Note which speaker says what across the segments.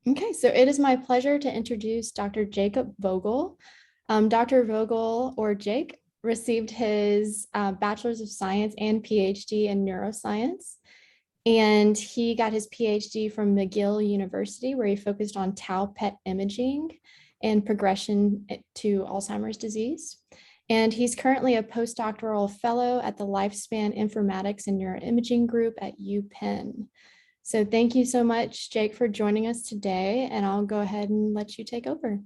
Speaker 1: Okay, so it is my pleasure to introduce Dr. Jacob Vogel. Dr. Vogel, or Jake, received his Bachelor's of Science and PhD in neuroscience. And he got his PhD from McGill University, where he focused on tau PET imaging and progression to Alzheimer's disease. And he's currently a postdoctoral fellow at the Lifespan Informatics and Neuroimaging Group at UPenn. So thank you so much, Jake, for joining us today, and I'll go ahead and let you take over.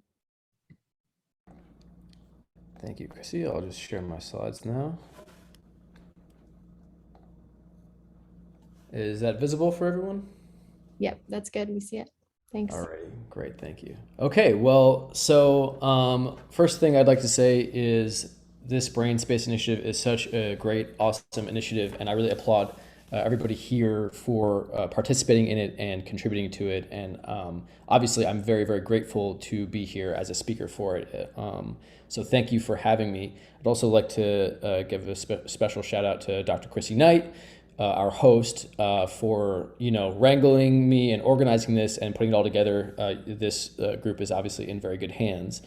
Speaker 2: Thank you, Chrissy. I'll just share my slides now. Is that visible for everyone?
Speaker 1: Yep, that's good. We see it. Thanks.
Speaker 2: Alrighty, great, thank you. Okay, well, so first thing I'd like to say is this Brain Space Initiative is such a great, awesome initiative, and I really applaud everybody here for participating in it and contributing to it. And obviously, I'm very, very grateful to be here as a speaker for it. So thank you for having me. I'd also like to give a special shout out to Dr. Chrissy Knight, our host, for wrangling me and organizing this and putting it all together. This group is obviously in very good hands.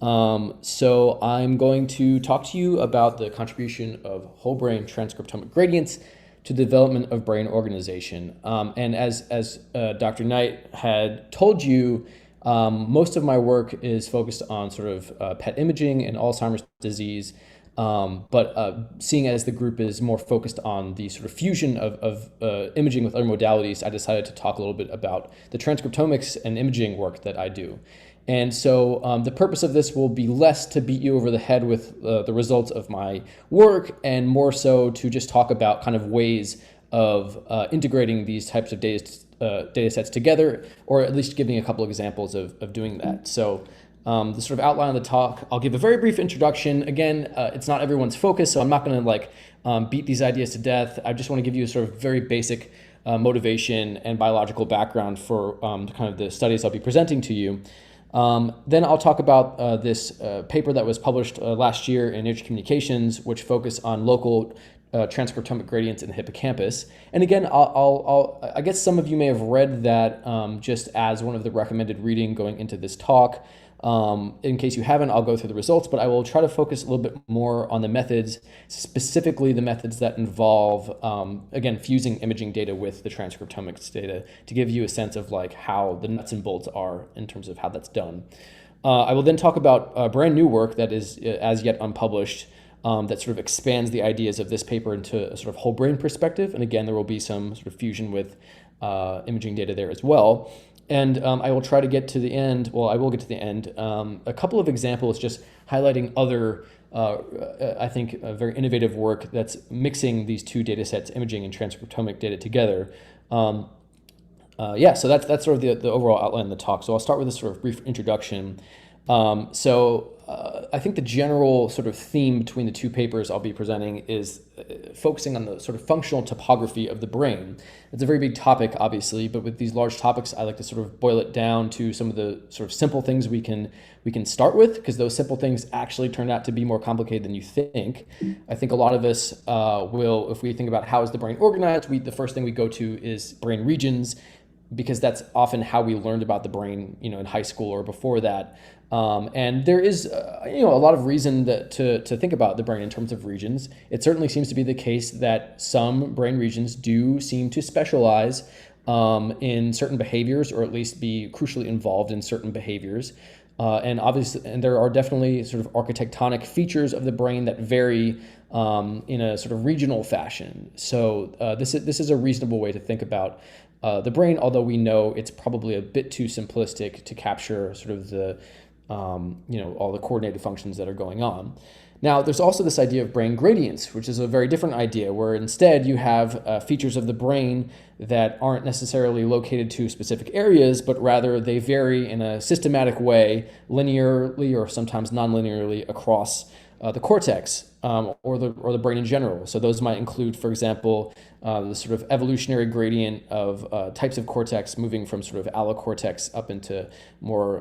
Speaker 2: So I'm going to talk to you about the contribution of whole brain transcriptomic gradients to the development of brain organization. And as Dr. Knight had told you, most of my work is focused on sort of PET imaging and Alzheimer's disease. But seeing as the group is more focused on the sort of fusion of imaging with other modalities, I decided to talk a little bit about the transcriptomics and imaging work that I do. And so the purpose of this will be less to beat you over the head with the results of my work and more so to just talk about kind of ways of integrating these types of data sets together, or at least giving a couple of examples of doing that. So the sort of outline of the talk, I'll give a very brief introduction. Again, it's not everyone's focus, so I'm not going to beat these ideas to death. I just want to give you a sort of very basic motivation and biological background for kind of the studies I'll be presenting to you. Then I'll talk about this paper that was published last year in Nature Communications, which focus on local transcriptomic gradients in the hippocampus. And again, I guess some of you may have read that just as one of the recommended reading going into this talk. In case you haven't, I'll go through the results, but I will try to focus a little bit more on the methods, specifically the methods that involve, again, fusing imaging data with the transcriptomics data to give you a sense of like how the nuts and bolts are in terms of how that's done. I will then talk about brand new work that is as yet unpublished that sort of expands the ideas of this paper into a sort of whole brain perspective. And again, there will be some sort of fusion with imaging data there as well. And I will try to get to the end. Well, I will get to the end. A couple of examples just highlighting other, I think, very innovative work that's mixing these two data sets, imaging and transcriptomic data together. So that's sort of the overall outline of the talk. So I'll start with this sort of brief introduction. I think the general sort of theme between the two papers I'll be presenting is focusing on the sort of functional topography of the brain. It's a very big topic, obviously, but with these large topics, I like to sort of boil it down to some of the sort of simple things we can start with, because those simple things actually turn out to be more complicated than you think. I think a lot of us will, if we think about how is the brain organized, the first thing we go to is brain regions, because that's often how we learned about the brain, in high school or before that. And there is, a lot of reason to think about the brain in terms of regions. It certainly seems to be the case that some brain regions do seem to specialize in certain behaviors, or at least be crucially involved in certain behaviors. And there are definitely sort of architectonic features of the brain that vary in a sort of regional fashion. So this is a reasonable way to think about the brain, although we know it's probably a bit too simplistic to capture sort of the all the coordinated functions that are going on. Now, there's also this idea of brain gradients, which is a very different idea, where instead you have features of the brain that aren't necessarily located to specific areas, but rather they vary in a systematic way, linearly or sometimes non-linearly across the cortex or the brain in general. So those might include, for example, the sort of evolutionary gradient of types of cortex moving from sort of allocortex up into more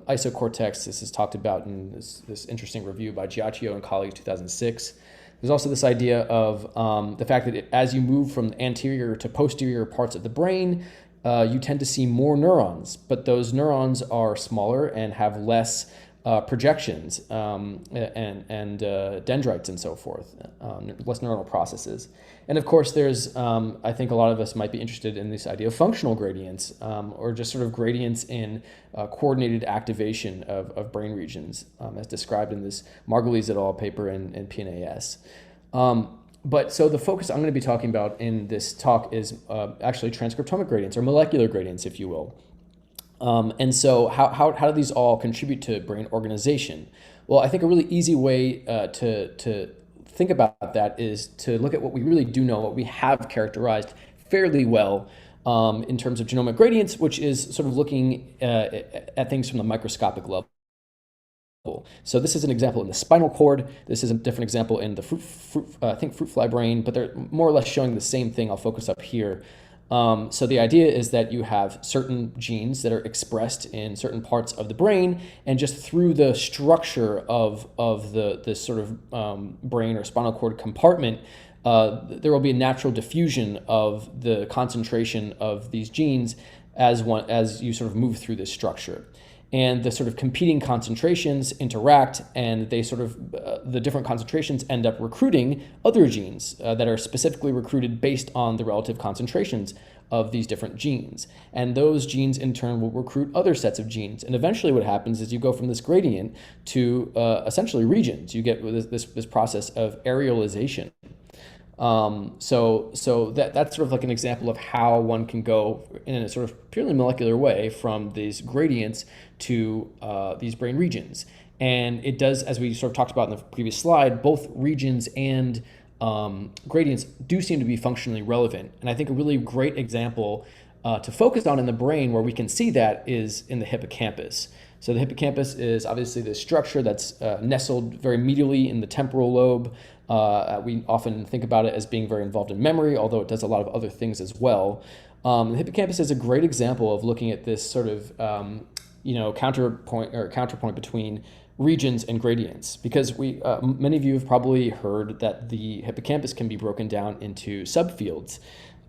Speaker 2: isocortex. This is talked about in this interesting review by Giacchio and colleagues, 2006. There's also this idea of the fact that as you move from anterior to posterior parts of the brain, you tend to see more neurons, but those neurons are smaller and have less projections and dendrites and so forth, less neuronal processes. And of course, there's, I think a lot of us might be interested in this idea of functional gradients, or just sort of gradients in coordinated activation of brain regions, as described in this Margulies et al. Paper in PNAS. But so the focus I'm going to be talking about in this talk is actually transcriptomic gradients, or molecular gradients, if you will. And so how do these all contribute to brain organization? Well, I think a really easy way to think about that is to look at what we really do know, what we have characterized fairly well in terms of genomic gradients, which is sort of looking at things from the microscopic level. So this is an example in the spinal cord. This is a different example in the fruit fly brain, but they're more or less showing the same thing. I'll focus up here. So the idea is that you have certain genes that are expressed in certain parts of the brain, and just through the structure of this sort of brain or spinal cord compartment, there will be a natural diffusion of the concentration of these genes as you sort of move through this structure. And the sort of competing concentrations interact, and they sort of, the different concentrations end up recruiting other genes that are specifically recruited based on the relative concentrations of these different genes. And those genes in turn will recruit other sets of genes. And eventually what happens is you go from this gradient to essentially regions. You get this process of arealization. So that's sort of like an example of how one can go in a sort of purely molecular way from these gradients to these brain regions. And it does, as we sort of talked about in the previous slide, both regions and gradients do seem to be functionally relevant. And I think a really great example to focus on in the brain where we can see that is in the hippocampus. So the hippocampus is obviously this structure that's nestled very medially in the temporal lobe. We often think about it as being very involved in memory, although it does a lot of other things as well. The hippocampus is a great example of looking at this sort of counterpoint between regions and gradients, because many of you have probably heard that the hippocampus can be broken down into subfields.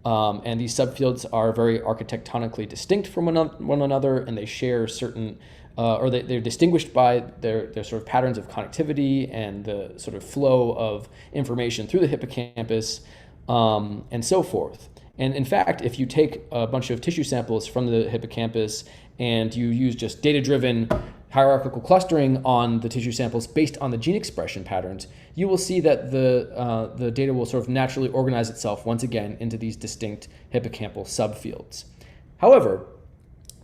Speaker 2: And these subfields are very architectonically distinct from one another, and they share certain they're distinguished by their sort of patterns of connectivity and the sort of flow of information through the hippocampus, and so forth. And in fact, if you take a bunch of tissue samples from the hippocampus and you use just data-driven hierarchical clustering on the tissue samples based on the gene expression patterns, you will see that the data will sort of naturally organize itself once again into these distinct hippocampal subfields. However,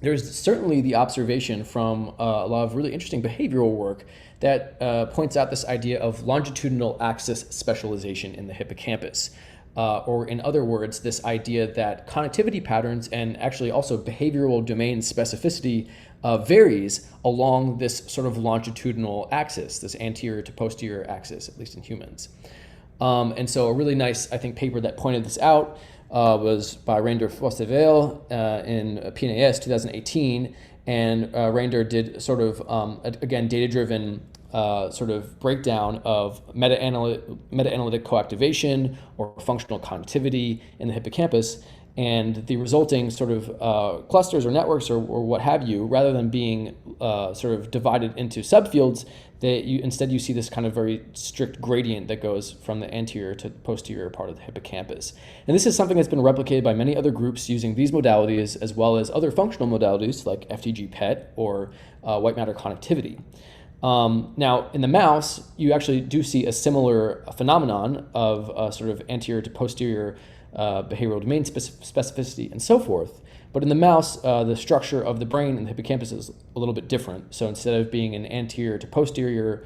Speaker 2: there's certainly the observation from a lot of really interesting behavioral work that points out this idea of longitudinal axis specialization in the hippocampus. Or in other words, this idea that connectivity patterns and actually also behavioral domain specificity varies along this sort of longitudinal axis, this anterior to posterior axis, at least in humans. And so a really nice, I think, paper that pointed this out was by Reinder Fostervale in PNAS 2018, and Reinder did sort of, again, data-driven sort of breakdown of meta-analytic coactivation or functional connectivity in the hippocampus, and the resulting sort of clusters or networks or what have you, rather than being sort of divided into subfields, instead you see this kind of very strict gradient that goes from the anterior to posterior part of the hippocampus. And this is something that's been replicated by many other groups using these modalities, as well as other functional modalities like FDG-PET or white matter connectivity. Now, in the mouse, you actually do see a similar phenomenon of sort of anterior to posterior behavioral domain specificity and so forth. But in the mouse, the structure of the brain and the hippocampus is a little bit different. So instead of being an anterior to posterior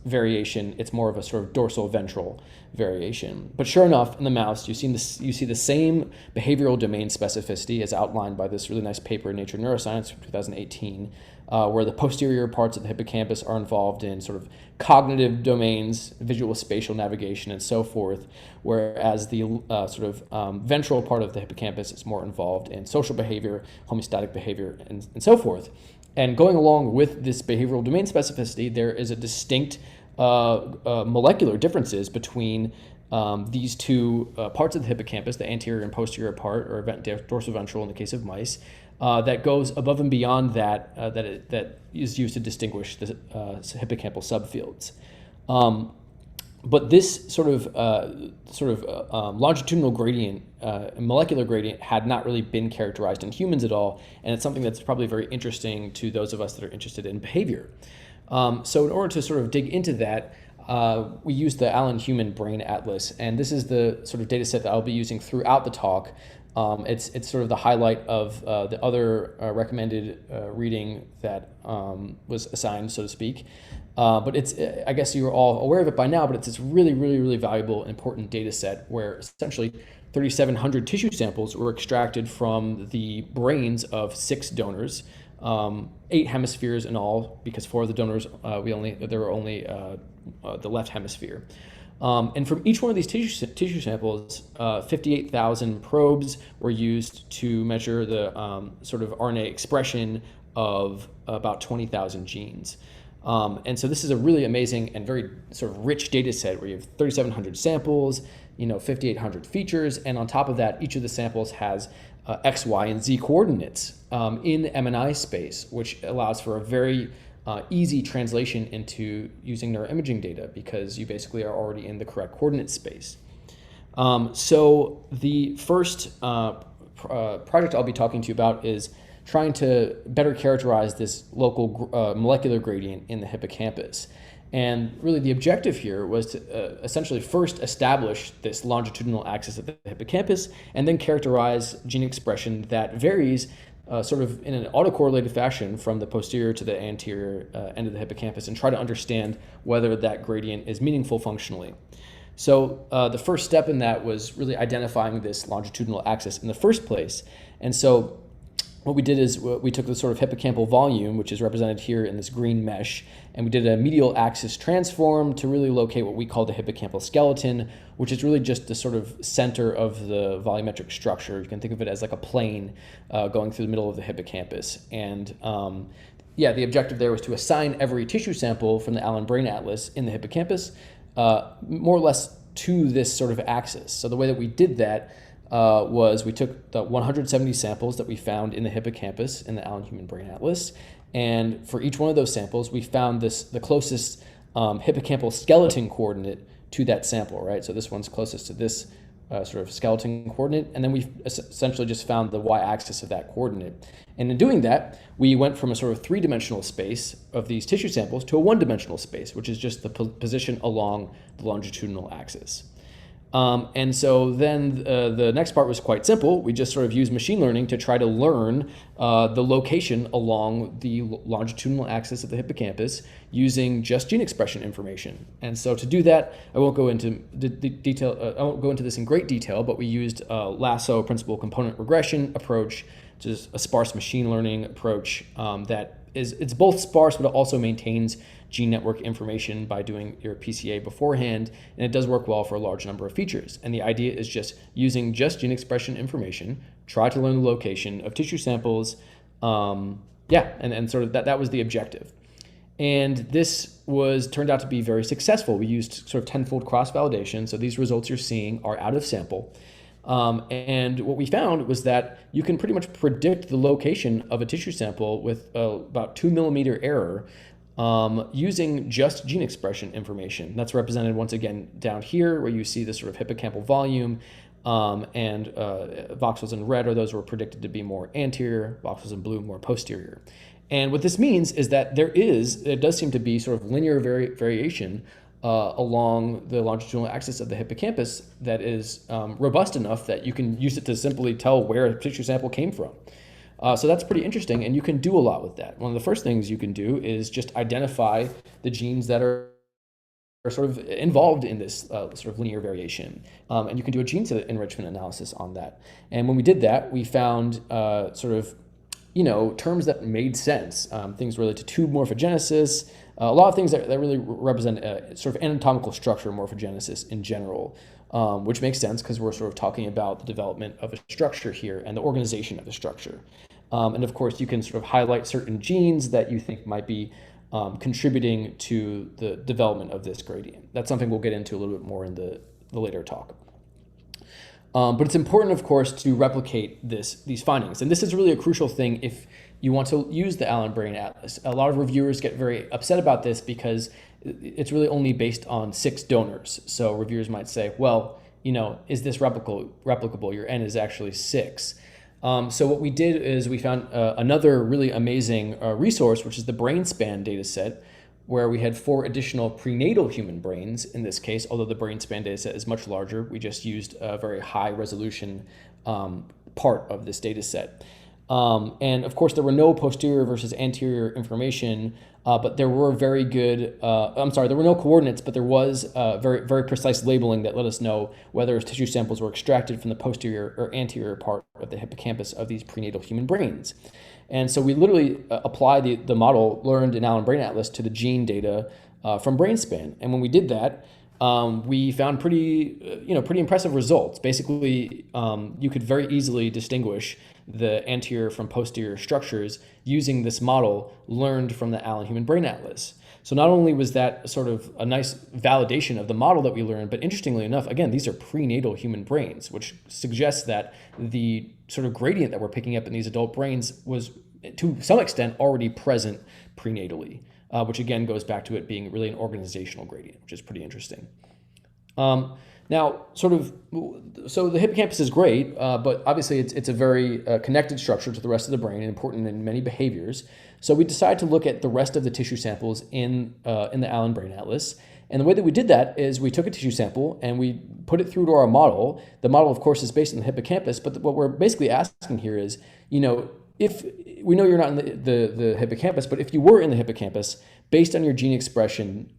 Speaker 2: variation, it's more of a sort of dorsal ventral variation. But sure enough, in the mouse, you see the same behavioral domain specificity as outlined by this really nice paper in Nature Neuroscience from 2018, where the posterior parts of the hippocampus are involved in sort of cognitive domains, visual spatial navigation, and so forth, whereas the ventral part of the hippocampus is more involved in social behavior, homeostatic behavior, and so forth. And going along with this behavioral domain specificity, there is a distinct molecular differences between these two parts of the hippocampus, the anterior and posterior part, or dorsoventral in the case of mice, that goes above and beyond that is used to distinguish the hippocampal subfields. But this sort of longitudinal gradient, molecular gradient, had not really been characterized in humans at all, and it's something that's probably very interesting to those of us that are interested in behavior. So in order to sort of dig into that, we used the Allen Human Brain Atlas, and this is the sort of data set that I'll be using throughout the talk. It's sort of the highlight of the other recommended reading that was assigned, so to speak. But it's, I guess you're all aware of it by now, but it's this really, really, really valuable and important data set where essentially 3,700 tissue samples were extracted from the brains of 6 donors, 8 hemispheres in all, because 4 of the donors, there were only the left hemisphere. And from each one of these tissue samples, 58,000 probes were used to measure the sort of RNA expression of about 20,000 genes. And so this is a really amazing and very sort of rich data set where you have 3,700 samples, 5,800 features, and on top of that, each of the samples has X, Y, and Z coordinates in M&I space, which allows for a very easy translation into using neuroimaging data because you basically are already in the correct coordinate space. So the first project I'll be talking to you about is trying to better characterize this local molecular gradient in the hippocampus. And really the objective here was to essentially first establish this longitudinal axis of the hippocampus and then characterize gene expression that varies sort of in an autocorrelated fashion from the posterior to the anterior end of the hippocampus and try to understand whether that gradient is meaningful functionally. So the first step in that was really identifying this longitudinal axis in the first place. And so what we did is we took the sort of hippocampal volume, which is represented here in this green mesh, and we did a medial axis transform to really locate what we call the hippocampal skeleton, which is really just the sort of center of the volumetric structure. You can think of it as like a plane going through the middle of the hippocampus. And the objective there was to assign every tissue sample from the Allen Brain Atlas in the hippocampus more or less to this sort of axis. So the way that we did that was we took the 170 samples that we found in the hippocampus in the Allen Human Brain Atlas, and for each one of those samples, we found the closest hippocampal skeleton coordinate to that sample, right? So this one's closest to this sort of skeleton coordinate, and then we essentially just found the y-axis of that coordinate. And in doing that, we went from a sort of 3-dimensional space of these tissue samples to a 1-dimensional space, which is just the position along the longitudinal axis. And so then the next part was quite simple. We just sort of used machine learning to try to learn the location along the longitudinal axis of the hippocampus using just gene expression information. And so to do that, I won't go into I won't go into this in great detail, but we used a lasso principal component regression approach, which is a sparse machine learning approach it's both sparse, but it also maintains gene network information by doing your PCA beforehand, and it does work well for a large number of features. And the idea is just using just gene expression information, try to learn the location of tissue samples, and sort of that was the objective. And this turned out to be very successful. We used sort of tenfold cross-validation, so these results you're seeing are out of sample. And what we found was that you can pretty much predict the location of a tissue sample with about 2 millimeter error using just gene expression information. That's represented once again down here where you see this sort of hippocampal volume and voxels in red are those who are predicted to be more anterior, voxels in blue more posterior. And what this means is that there does seem to be sort of linear variation along the longitudinal axis of the hippocampus that is robust enough that you can use it to simply tell where a tissue sample came from. So that's pretty interesting, and you can do a lot with that. One of the first things you can do is just identify the genes that are sort of involved in this sort of linear variation. And you can do a gene set enrichment analysis on that. And when we did that, we found terms that made sense, things related to tube morphogenesis, a lot of things that really represent sort of anatomical structure morphogenesis in general, which makes sense because we're sort of talking about the development of a structure here and the organization of the structure. And of course, you can sort of highlight certain genes that you think might be contributing to the development of this gradient. That's something we'll get into a little bit more in the the later talk. But it's important, of course, to replicate these findings. And this is really a crucial thing if you want to use the Allen Brain Atlas. A lot of reviewers get very upset about this because it's really only based on 6 donors. So reviewers might say, well, is this replicable? Your N is actually 6. So what we did is we found another really amazing resource, which is the BrainSpan dataset, where we had 4 additional prenatal human brains in this case, although the BrainSpan dataset is much larger. We just used a very high resolution part of this dataset. And of course, there were no posterior versus anterior information, but there were there were no coordinates, but there was very, very precise labeling that let us know whether tissue samples were extracted from the posterior or anterior part of the hippocampus of these prenatal human brains. And so we literally apply the model learned in Allen Brain Atlas to the gene data from BrainSpan. And when we did that, we found pretty impressive results. Basically, you could very easily distinguish the anterior from posterior structures using this model learned from the Allen Human Brain Atlas. So not only was that sort of a nice validation of the model that we learned, but interestingly enough, again, these are prenatal human brains, which suggests that the sort of gradient that we're picking up in these adult brains was to some extent already present prenatally, which again goes back to it being really an organizational gradient, which is pretty interesting. Now, so the hippocampus is great, but obviously it's a very connected structure to the rest of the brain and important in many behaviors. So we decided to look at the rest of the tissue samples in the Allen Brain Atlas. And the way that we did that is we took a tissue sample and we put it through to our model. The model, of course, is based on the hippocampus, but what we're basically asking here is, if we know you're not in the hippocampus, but if you were in the hippocampus, based on your gene expression,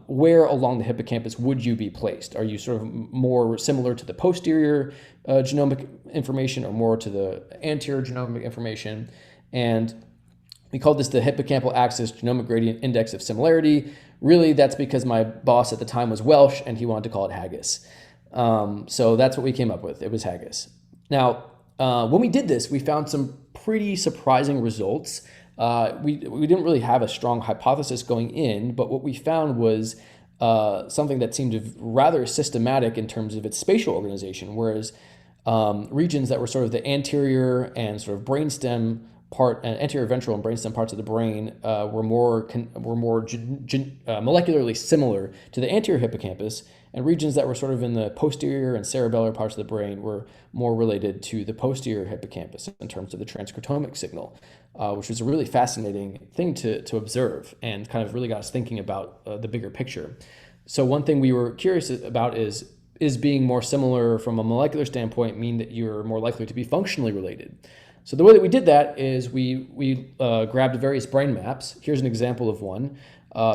Speaker 2: where along the hippocampus would you be placed? Are you sort of more similar to the posterior genomic information or more to the anterior genomic information? And we called this the hippocampal axis genomic gradient index of similarity. Really, that's because my boss at the time was Welsh and he wanted to call it haggis. So that's what we came up with. It was haggis. Now, when we did this, we found some pretty surprising results. We didn't really have a strong hypothesis going in, but what we found was something that seemed rather systematic in terms of its spatial organization, whereas regions that were sort of the anterior and sort of brainstem part, anterior ventral and brainstem parts of the brain were more molecularly similar to the anterior hippocampus, and regions that were sort of in the posterior and cerebellar parts of the brain were more related to the posterior hippocampus in terms of the transcriptomic signal, which was a really fascinating thing to observe and kind of really got us thinking about the bigger picture. So one thing we were curious about is being more similar from a molecular standpoint mean that you're more likely to be functionally related? So the way that we did that is we grabbed various brain maps. Here's an example of one.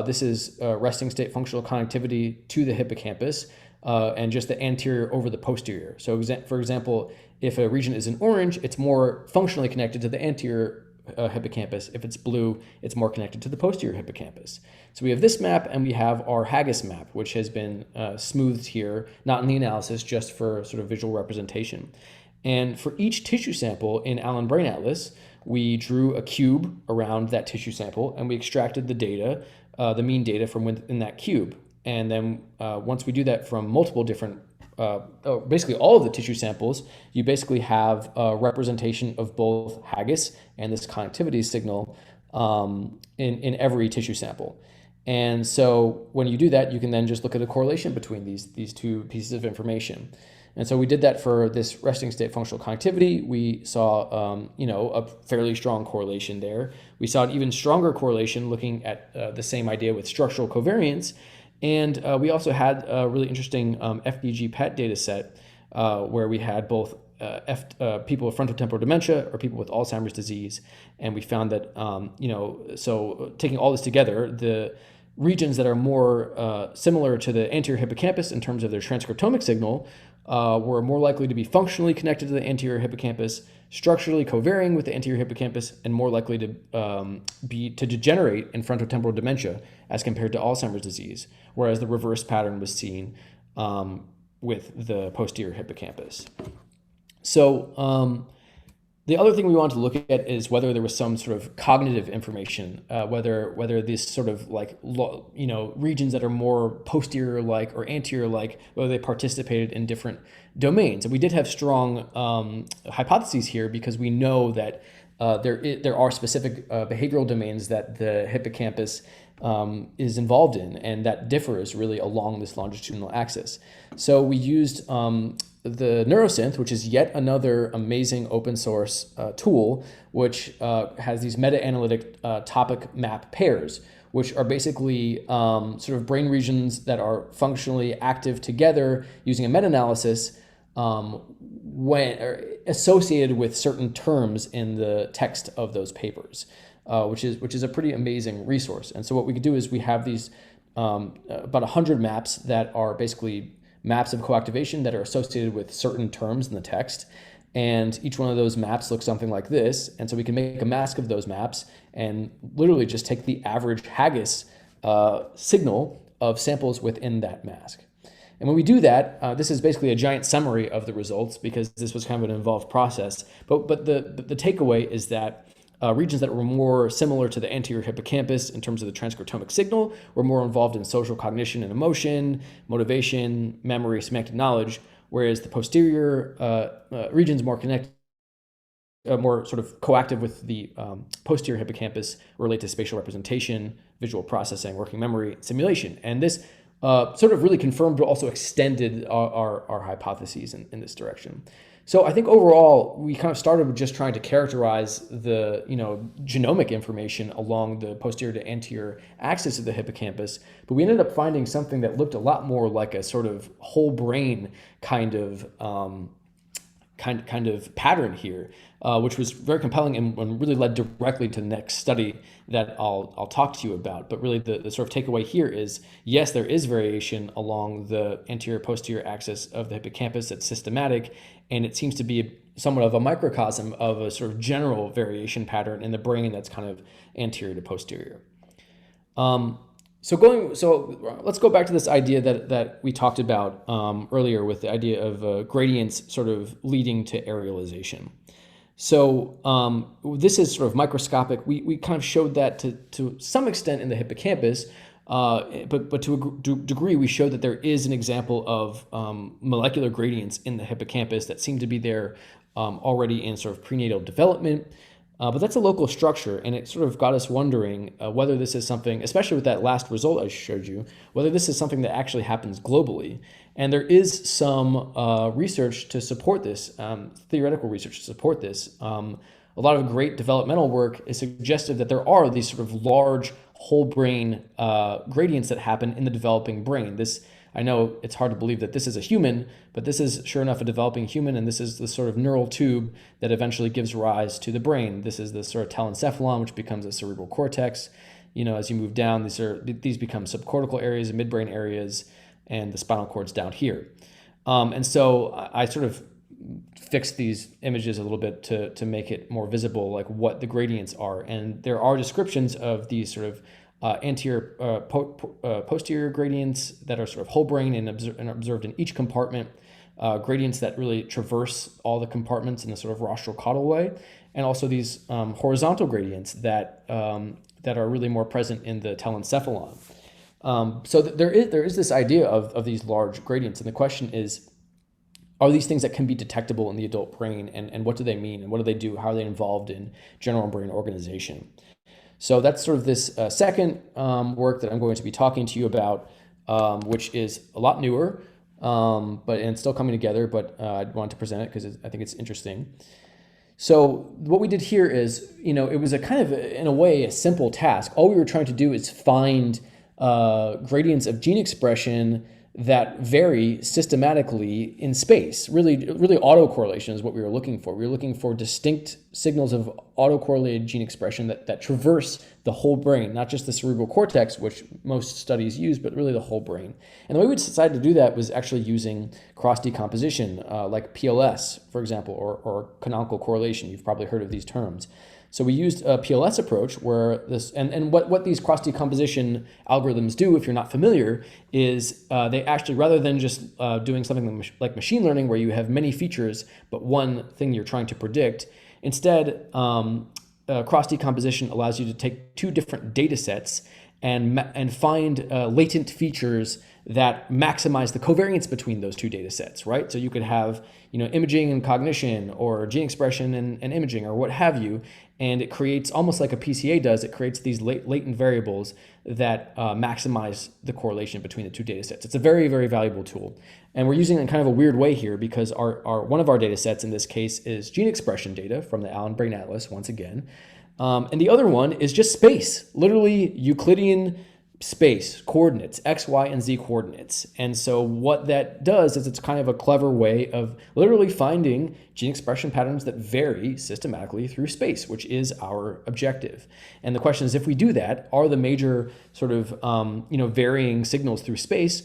Speaker 2: This is resting state functional connectivity to the hippocampus and just the anterior over the posterior. So for example, if a region is in orange, it's more functionally connected to the anterior hippocampus. If it's blue, it's more connected to the posterior hippocampus. So we have this map and we have our haggis map, which has been smoothed here, not in the analysis, just for sort of visual representation. And for each tissue sample in Allen Brain Atlas, we drew a cube around that tissue sample and we extracted the data, the mean data from within that cube. And then once we do that from multiple different, basically all of the tissue samples, you basically have a representation of both haggis and this connectivity signal in every tissue sample. And so when you do that, you can then just look at a correlation between these two pieces of information. And so we did that for this resting state functional connectivity. We saw, a fairly strong correlation there. We saw an even stronger correlation looking at the same idea with structural covariance. And we also had a really interesting FDG PET data set where we had both people with frontotemporal dementia or people with Alzheimer's disease. And we found that, so taking all this together, the regions that are more similar to the anterior hippocampus in terms of their transcriptomic signal were more likely to be functionally connected to the anterior hippocampus, structurally covariant with the anterior hippocampus, and more likely to degenerate in frontotemporal dementia as compared to Alzheimer's disease, whereas the reverse pattern was seen with the posterior hippocampus. So The other thing we want to look at is whether there was some sort of cognitive information, whether these sort of like regions that are more posterior-like or anterior-like, whether they participated in different domains. And we did have strong hypotheses here because we know that there are specific behavioral domains that the hippocampus is involved in, and that differs really along this longitudinal axis. So we used the Neurosynth, which is yet another amazing open source tool, which has these meta-analytic topic map pairs, which are basically sort of brain regions that are functionally active together using a meta-analysis when associated with certain terms in the text of those papers, which is a pretty amazing resource. And so what we could do is we have these about 100 maps that are basically maps of coactivation that are associated with certain terms in the text. And each one of those maps looks something like this. And so we can make a mask of those maps and literally just take the average haggis signal of samples within that mask. And when we do that, this is basically a giant summary of the results because this was kind of an involved process. But the takeaway is that regions that were more similar to the anterior hippocampus in terms of the transcriptomic signal were more involved in social cognition and emotion, motivation, memory, semantic knowledge, whereas the posterior regions more connected, more sort of coactive with the posterior hippocampus relate to spatial representation, visual processing, working memory, simulation. And this sort of really confirmed but also extended our hypotheses in this direction. So I think overall, we kind of started with just trying to characterize the genomic information along the posterior to anterior axis of the hippocampus, but we ended up finding something that looked a lot more like a sort of whole brain kind of pattern here, which was very compelling and really led directly to the next study that I'll talk to you about. But really the sort of takeaway here is, yes, there is variation along the anterior posterior axis of the hippocampus that's systematic, and it seems to be somewhat of a microcosm of a sort of general variation pattern in the brain that's kind of anterior to posterior. So let's go back to this idea that we talked about earlier with the idea of gradients sort of leading to arealization. So this is sort of microscopic. We kind of showed that to some extent in the hippocampus, but to a degree we showed that there is an example of molecular gradients in the hippocampus that seem to be there already in sort of prenatal development. But that's a local structure, and it sort of got us wondering whether this is something, especially with that last result I showed you, whether this is something that actually happens globally. And there is some research to support this, theoretical research to support this. A lot of great developmental work is suggestive that there are these sort of large whole brain gradients that happen in the developing brain. I know it's hard to believe that this is a human, but this is sure enough a developing human, and this is the sort of neural tube that eventually gives rise to the brain. This is the sort of telencephalon, which becomes a cerebral cortex. As you move down, these become subcortical areas and midbrain areas, and the spinal cord's down here. And so I sort of fixed these images a little bit to make it more visible, like what the gradients are. And there are descriptions of these sort of anterior posterior gradients that are sort of whole brain and observed in each compartment, gradients that really traverse all the compartments in a sort of rostral caudal way, and also these horizontal gradients that are really more present in the telencephalon. So there is this idea of these large gradients, and the question is, are these things that can be detectable in the adult brain, and what do they mean, and what do they do, how are they involved in general brain organization? So that's sort of this second work that I'm going to be talking to you about, which is a lot newer, and it's still coming together, but I wanted to present it because I think it's interesting. So what we did here is, it was a kind of, in a way, a simple task. All we were trying to do is find gradients of gene expression that vary systematically in space. Really autocorrelation is what we were looking for. We were looking for distinct signals of autocorrelated gene expression that traverse the whole brain, not just the cerebral cortex, which most studies use, but really the whole brain. And the way we decided to do that was actually using cross-decomposition, like PLS, for example, or canonical correlation. You've probably heard of these terms. So we used a PLS approach where this, and what these cross-decomposition algorithms do, if you're not familiar, is they actually, rather than just doing something like machine learning where you have many features, but one thing you're trying to predict, Instead, cross-decomposition allows you to take two different data sets and find latent features that maximize the covariance between those two data sets, right? So you could have, imaging and cognition, or gene expression and imaging, or what have you, and it creates, almost like a PCA does, it creates these latent variables that maximize the correlation between the two data sets. It's a very, very valuable tool. And we're using it in kind of a weird way here, because one of our data sets in this case is gene expression data from the Allen Brain Atlas, once again. And the other one is just space, literally Euclidean space, coordinates, X, Y, and Z coordinates. And so what that does is it's kind of a clever way of literally finding gene expression patterns that vary systematically through space, which is our objective. And the question is, if we do that, are the major sort of varying signals through space,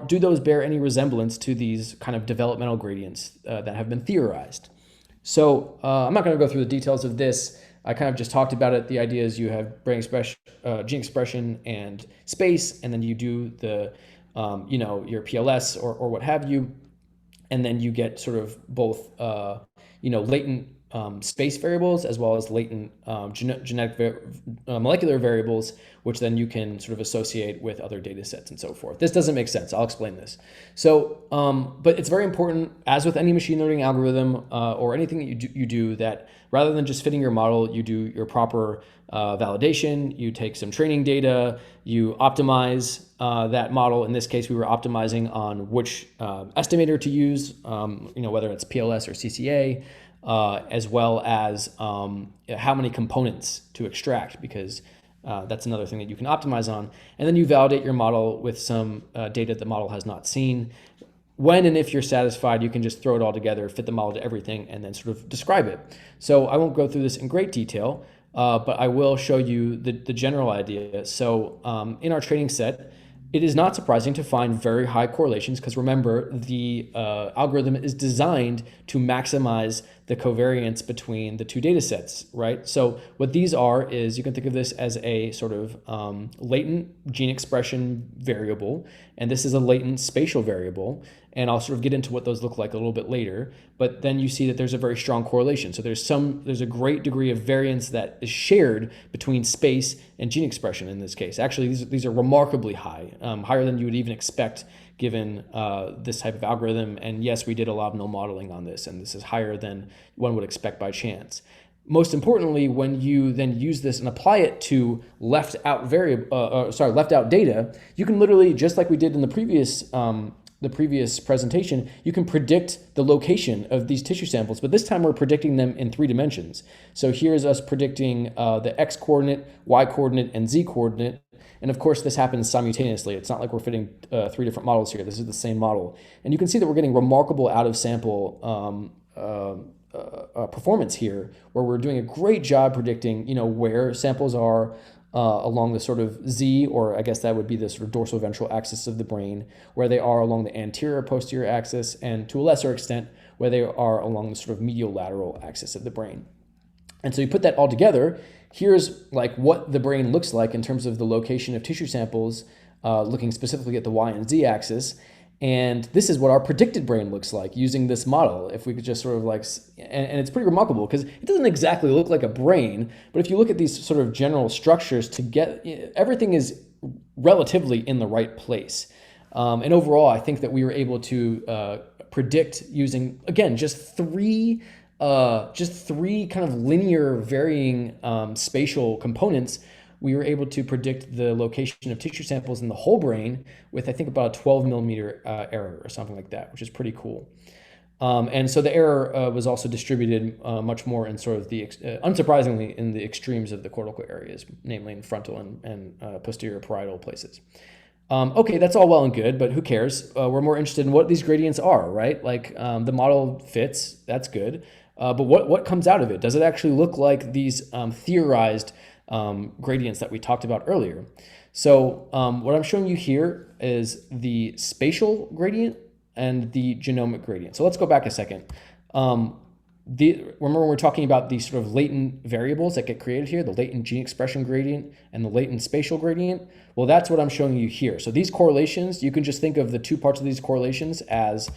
Speaker 2: do those bear any resemblance to these kind of developmental gradients that have been theorized? So I'm not going to go through the details of this. I kind of just talked about it. The idea is you have gene expression and space, and then you do the, your PLS or what have you, and then you get sort of both, latent space variables as well as latent molecular variables, which then you can sort of associate with other data sets and so forth. This doesn't make sense. I'll explain this. So, but it's very important, as with any machine learning algorithm or anything that you do, that rather than just fitting your model, you do your proper validation, you take some training data, you optimize that model. In this case, we were optimizing on which estimator to use, whether it's PLS or CCA, as well as how many components to extract, because that's another thing that you can optimize on. And then you validate your model with some data the model has not seen. When and if you're satisfied, you can just throw it all together, fit the model to everything, and then sort of describe it. So I won't go through this in great detail, but I will show you the general idea. So in our training set, it is not surprising to find very high correlations, because remember, the algorithm is designed to maximize the covariance between the two data sets, right? So what these are is, you can think of this as a sort of latent gene expression variable, and this is a latent spatial variable. And I'll sort of get into what those look like a little bit later. But then you see that there's a very strong correlation. So there's a great degree of variance that is shared between space and gene expression in this case. Actually, these are remarkably high, higher than you would even expect given this type of algorithm. And yes, we did a lot of null modeling on this, and this is higher than one would expect by chance. Most importantly, when you then use this and apply it to left out data, you can literally, just like we did in the previous presentation, you can predict the location of these tissue samples, but this time we're predicting them in 3 dimensions. So here's us predicting the X coordinate, Y coordinate, and Z coordinate. And of course, this happens simultaneously. It's not like we're fitting 3 different models here. This is the same model. And you can see that we're getting remarkable out of sample performance here, where we're doing a great job predicting, where samples are along the sort of Z, or I guess that would be the sort of dorsal ventral axis of the brain, where they are along the anterior posterior axis, and to a lesser extent, where they are along the sort of medial lateral axis of the brain. And so you put that all together, here's like what the brain looks like in terms of the location of tissue samples, looking specifically at the Y and Z axis. And this is what our predicted brain looks like using this model. If we could just sort of and it's pretty remarkable, because it doesn't exactly look like a brain, but if you look at these sort of general structures everything is relatively in the right place. And overall, I think that we were able to predict using, again, just three kind of linear varying spatial components. We were able to predict the location of tissue samples in the whole brain with, I think, about a 12 millimeter error or something like that, which is pretty cool. And so the error was also distributed much more in sort of the, unsurprisingly, in the extremes of the cortical areas, namely in frontal and posterior parietal places. Okay, that's all well and good, but who cares? We're more interested in what these gradients are, right? Like the model fits, that's good. But what comes out of it? Does it actually look like these theorized gradients that we talked about earlier? So what I'm showing you here is the spatial gradient and the genomic gradient. So let's go back a second. Remember, we're talking about these sort of latent variables that get created here, the latent gene expression gradient and the latent spatial gradient. Well, that's what I'm showing you here. So these correlations, you can just think of the two parts of these correlations as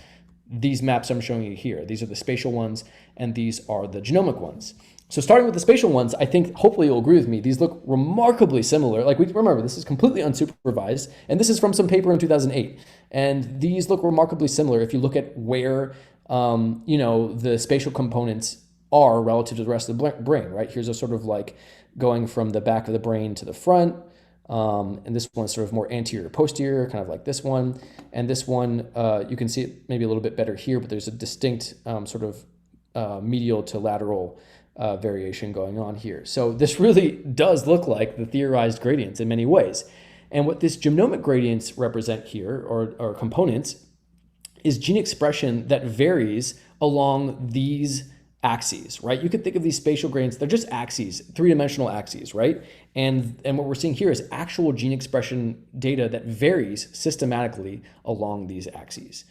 Speaker 2: these maps I'm showing you here. These are the spatial ones, and these are the genomic ones. So starting with the spatial ones, I think hopefully you'll agree with me. These look remarkably similar. Like, we remember, this is completely unsupervised, and this is from some paper in 2008. And these look remarkably similar if you look at where the spatial components are relative to the rest of the brain, right? Here's a sort of like going from the back of the brain to the front. And this one's sort of more anterior, posterior, kind of like this one. And this one, you can see it maybe a little bit better here, but there's a distinct sort of medial to lateral variation going on here. So this really does look like the theorized gradients in many ways. And what this genomic gradients represent here, or components, is gene expression that varies along these axes, right? You could think of these spatial gradients, they're just axes, three-dimensional axes, right? And what we're seeing here is actual gene expression data that varies systematically along these axes.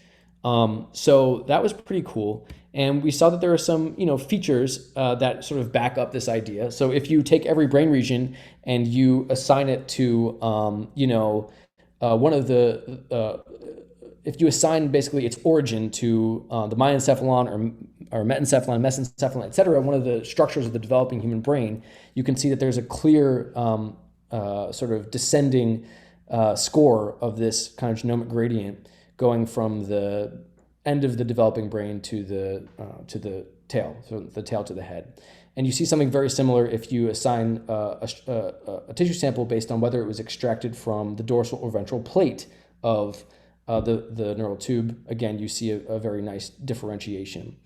Speaker 2: So that was pretty cool. And we saw that there are some, features that sort of back up this idea. So if you take every brain region and you assign it to, one of the, if you assign basically its origin to the myencephalon or metencephalon, mesencephalon, et cetera, one of the structures of the developing human brain, you can see that there's a clear sort of descending score of this kind of genomic gradient going from the end of the developing brain to the tail, so the tail to the head. And you see something very similar if you assign a tissue sample based on whether it was extracted from the dorsal or ventral plate of the neural tube. Again, you see a very nice differentiation.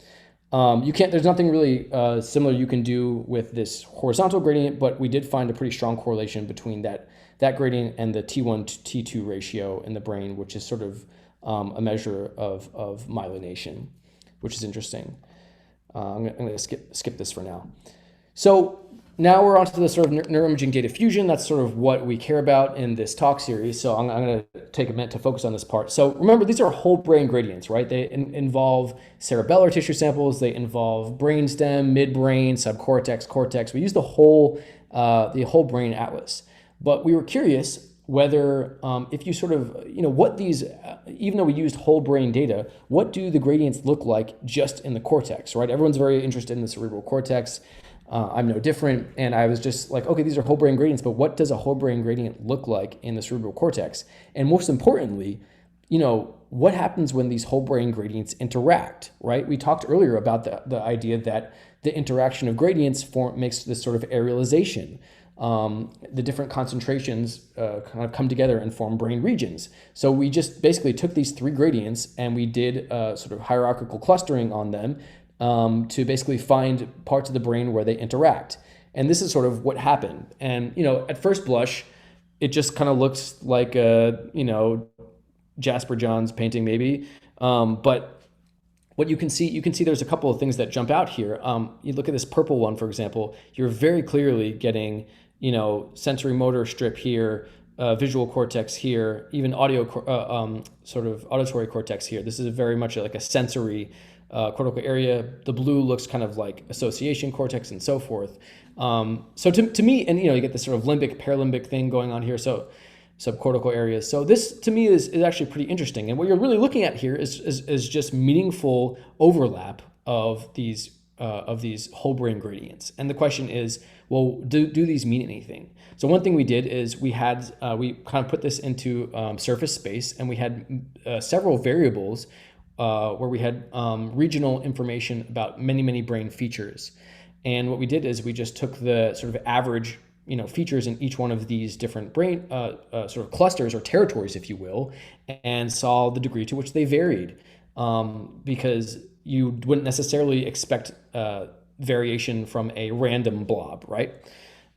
Speaker 2: There's nothing really similar you can do with this horizontal gradient, but we did find a pretty strong correlation between that gradient and the T1 to T2 ratio in the brain, which is sort of a measure of myelination, which is interesting. I'm going to skip this for now. So now we're on to the sort of neuroimaging data fusion. That's sort of what we care about in this talk series. So I'm going to take a minute to focus on this part. So remember, these are whole brain gradients, right? They involve cerebellar tissue samples. They involve brainstem, midbrain, subcortex, cortex. We use the whole brain atlas. But we were curious whether if you sort of, what these, even though we used whole brain data, what do the gradients look like just in the cortex, right? Everyone's very interested in the cerebral cortex. I'm no different. And I was just like, okay, these are whole brain gradients, but what does a whole brain gradient look like in the cerebral cortex? And most importantly, what happens when these whole brain gradients interact, right? We talked earlier about the idea that the interaction of gradients makes this sort of arealization. The different concentrations kind of come together and form brain regions. So we just basically took these three gradients and we did sort of hierarchical clustering on them to basically find parts of the brain where they interact. And this is sort of what happened. And, at first blush, it just kind of looks like Jasper Johns painting maybe. But what you can see there's a couple of things that jump out here. You look at this purple one, for example, you're very clearly getting, sensory motor strip here, visual cortex here, even sort of auditory cortex here. This is very much like a sensory cortical area. The blue looks kind of like association cortex and so forth. So to me, and you get this sort of limbic, paralimbic thing going on here. So subcortical areas. So this to me is actually pretty interesting. And what you're really looking at here is just meaningful overlap of these whole brain gradients. And the question is, well, do these mean anything? So one thing we did is we kind of put this into surface space, and we had several variables where we had regional information about many brain features. And what we did is we just took the sort of average features in each one of these different brain sort of clusters or territories, if you will, and saw the degree to which they varied, because you wouldn't necessarily expect variation from a random blob, right?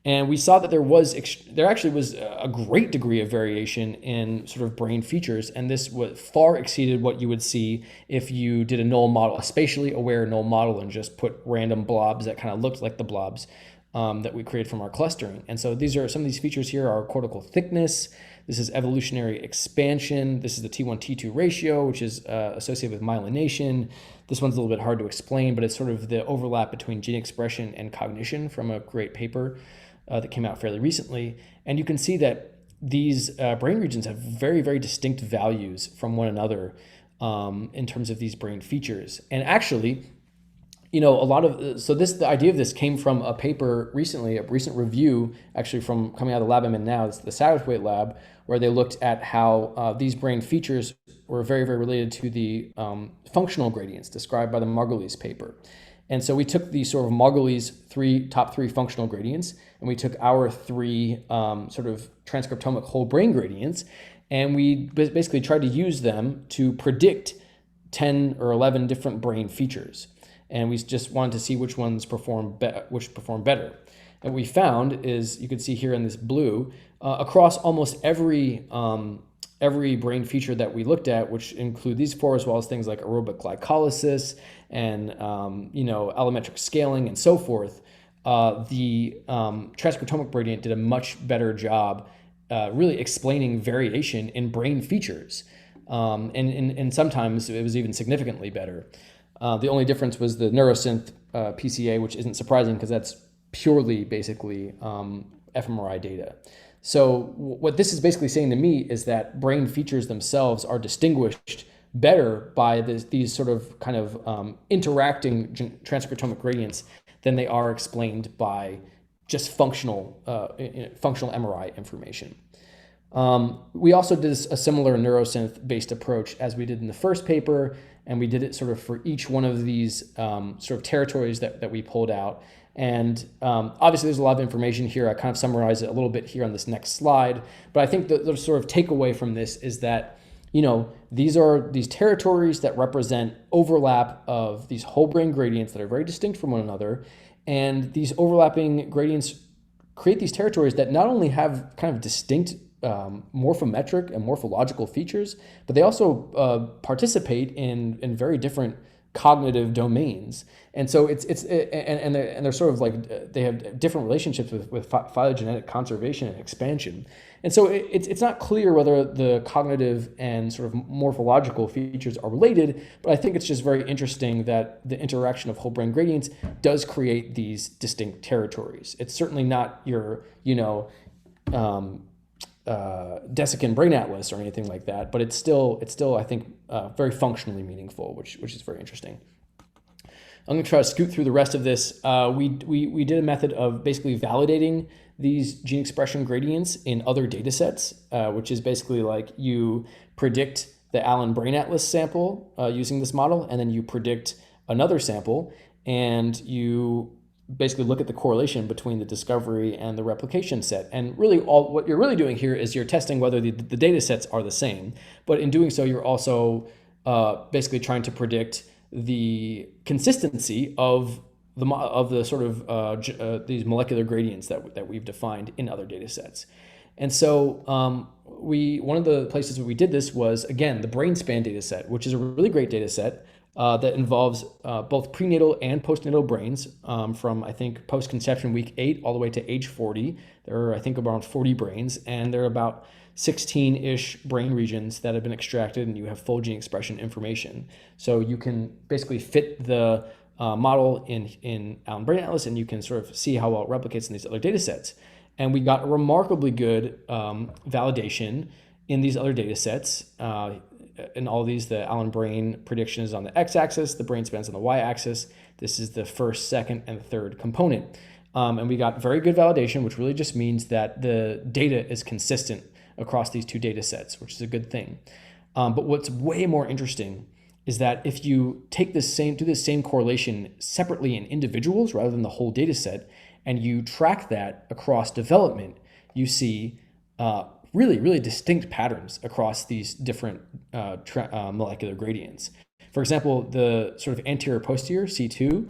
Speaker 2: And we saw that there actually was a great degree of variation in sort of brain features, and this far exceeded what you would see if you did a null model, a spatially aware null model, and just put random blobs that kind of looked like the blobs that we created from our clustering. And so some of these features here are cortical thickness. This is evolutionary expansion. This is the T1, T2 ratio, which is associated with myelination. This one's a little bit hard to explain, but it's sort of the overlap between gene expression and cognition from a great paper that came out fairly recently. And you can see that these brain regions have very, very distinct values from one another. in terms of these brain features. And actually, the idea of this came from a paper recently, a recent review actually from coming out of the lab I'm in now, it's the Satterthwaite lab, where they looked at how these brain features were very, very related to the functional gradients described by the Margulies paper. And so we took these sort of Margulies top three functional gradients, and we took our three sort of transcriptomic whole brain gradients, and we basically tried to use them to predict 10 or 11 different brain features. And we just wanted to see which ones perform better. And what we found is, you can see here in this blue, across almost every brain feature that we looked at, which include these four, as well as things like aerobic glycolysis and allometric scaling and so forth, the transcriptomic gradient did a much better job really explaining variation in brain features. And sometimes it was even significantly better. The only difference was the neurosynth PCA, which isn't surprising because that's purely basically fMRI data. So what this is basically saying to me is that brain features themselves are distinguished better by these sort of kind of interacting transcriptomic gradients than they are explained by just functional MRI information. We also did a similar neurosynth-based approach as we did in the first paper, and we did it sort of for each one of these sort of territories that we pulled out. And obviously there's a lot of information here. I kind of summarize it a little bit here on this next slide, but I think the sort of takeaway from this is that, these are these territories that represent overlap of these whole brain gradients that are very distinct from one another. And these overlapping gradients create these territories that not only have kind of distinct morphometric and morphological features, but they also participate in very different cognitive domains. And so they're sort of like, they have different relationships with phylogenetic conservation and expansion. And so it's not clear whether the cognitive and sort of morphological features are related, but I think it's just very interesting that the interaction of whole brain gradients does create these distinct territories. It's certainly not your, Desiccant brain atlas or anything like that, but it's still I think very functionally meaningful, which is very interesting. I'm going to try to scoot through the rest of this. We did a method of basically validating these gene expression gradients in other data sets, which is basically like you predict the Allen brain atlas sample using this model, and then you predict another sample, and you basically look at the correlation between the discovery and the replication set. And really what you're really doing here is you're testing whether the data sets are the same. But in doing so, you're also basically trying to predict the consistency of the sort of these molecular gradients that we've defined in other data sets. And so one of the places where we did this was, again, the BrainSpan data set, which is a really great data set that involves both prenatal and postnatal brains from, I think, post-conception week 8 all the way to age 40. There are, I think, around 40 brains, and there are about 16-ish brain regions that have been extracted, and you have full gene expression information. So you can basically fit the model in Allen Brain Atlas, and you can sort of see how well it replicates in these other data sets. And we got a remarkably good validation in these other data sets. In all these, the Allen brain prediction is on the x-axis, the brain span's on the y-axis. This is the first, second, and third component. And we got very good validation, which really just means that the data is consistent across these two data sets, which is a good thing. But what's way more interesting is that if you do the same correlation separately in individuals rather than the whole data set, and you track that across development, you see really, really distinct patterns across these different molecular gradients. For example, the sort of anterior-posterior, C2,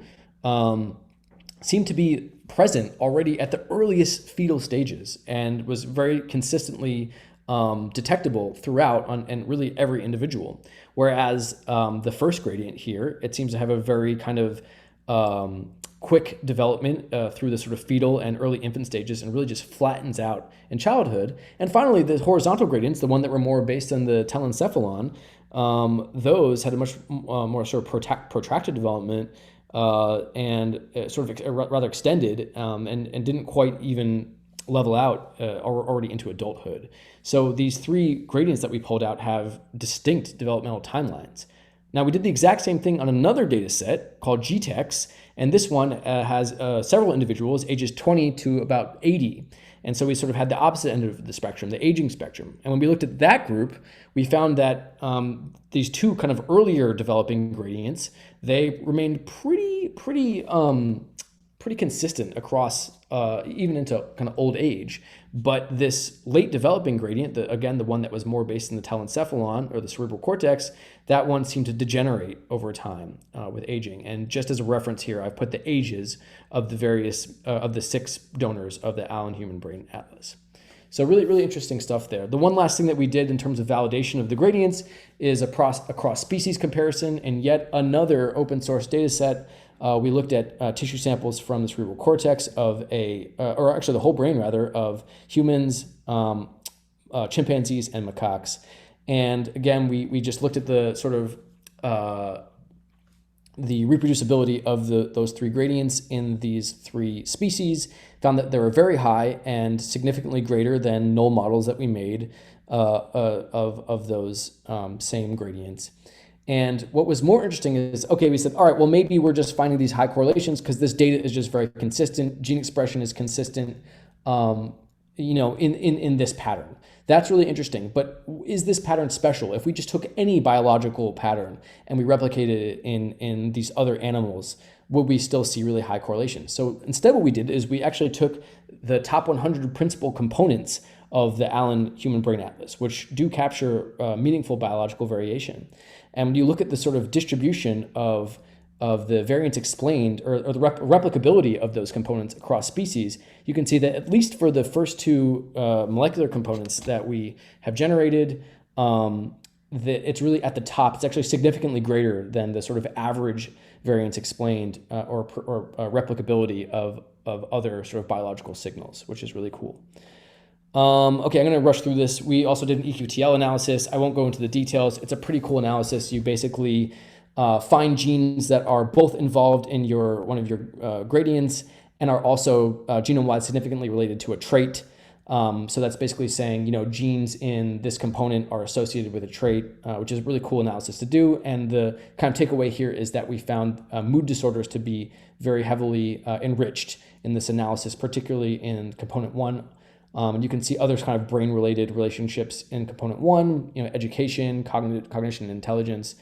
Speaker 2: seemed to be present already at the earliest fetal stages and was very consistently detectable throughout and really every individual. Whereas the first gradient here, it seems to have a very kind of quick development through the sort of fetal and early infant stages and really just flattens out in childhood. And finally, the horizontal gradients, the one that were more based on the telencephalon, those had a much more sort of protracted development and sort of rather extended and didn't quite even level out already into adulthood. So these three gradients that we pulled out have distinct developmental timelines. Now, we did the exact same thing on another data set called GTEx, and this one has several individuals ages 20 to about 80. And so we sort of had the opposite end of the spectrum, the aging spectrum. And when we looked at that group, we found that these two kind of earlier developing gradients, they remained pretty consistent across even into kind of old age. But this late developing gradient, again, the one that was more based in the telencephalon or the cerebral cortex, that one seemed to degenerate over time with aging. And just as a reference here, I've put the ages of the various of the 6 donors of the Allen Human Brain Atlas. So really interesting stuff there. The one last thing that we did in terms of validation of the gradients is a cross species comparison, and yet another open source data set. We looked at tissue samples from the cerebral cortex of or actually the whole brain rather, of humans, chimpanzees, and macaques. And again, we just looked at the sort of the reproducibility of those 3 gradients in these 3 species, found that they were very high and significantly greater than null models that we made of those same gradients. And what was more interesting is, okay, we said, all right, well, maybe we're just finding these high correlations because this data is just very consistent. Gene expression is consistent, in this pattern. That's really interesting. But is this pattern special? If we just took any biological pattern and we replicated it in these other animals, would we still see really high correlation? So instead what we did is we actually took the top 100 principal components of the Allen Human Brain Atlas, which do capture meaningful biological variation. And when you look at the sort of distribution of the variance explained or the replicability of those components across species, you can see that at least for the first 2 molecular components that we have generated, that it's really at the top. It's actually significantly greater than the sort of average variance explained or replicability of other sort of biological signals, which is really cool. Okay, I'm going to rush through this. We also did an EQTL analysis. I won't go into the details. It's a pretty cool analysis. You basically find genes that are both involved in one of your gradients and are also genome-wide significantly related to a trait. So that's basically saying, genes in this component are associated with a trait, which is a really cool analysis to do. And the kind of takeaway here is that we found mood disorders to be very heavily enriched in this analysis, particularly in component 1. And you can see other kind of brain-related relationships in component 1, education, cognition, intelligence,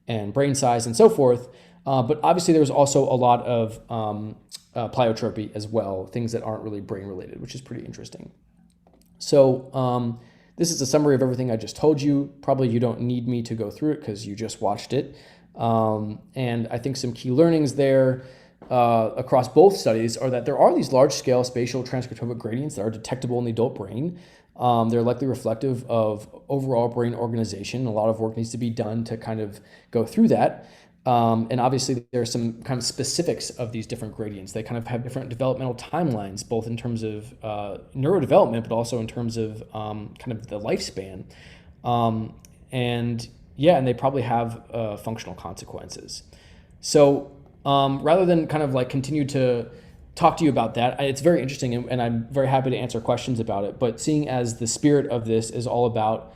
Speaker 2: and brain size, and so forth. But obviously, there's also a lot of pleiotropy as well, things that aren't really brain-related, which is pretty interesting. So this is a summary of everything I just told you. Probably you don't need me to go through it because you just watched it. And I think some key learnings there across both studies are that there are these large-scale spatial transcriptomic gradients that are detectable in the adult brain. They're likely reflective of overall brain organization. A lot of work needs to be done to kind of go through that. And obviously, there are some kind of specifics of these different gradients. They kind of have different developmental timelines, both in terms of neurodevelopment, but also in terms of kind of the lifespan. And they probably have functional consequences. So rather than kind of like continue to talk to you about that, it's very interesting, and I'm very happy to answer questions about it. But seeing as the spirit of this is all about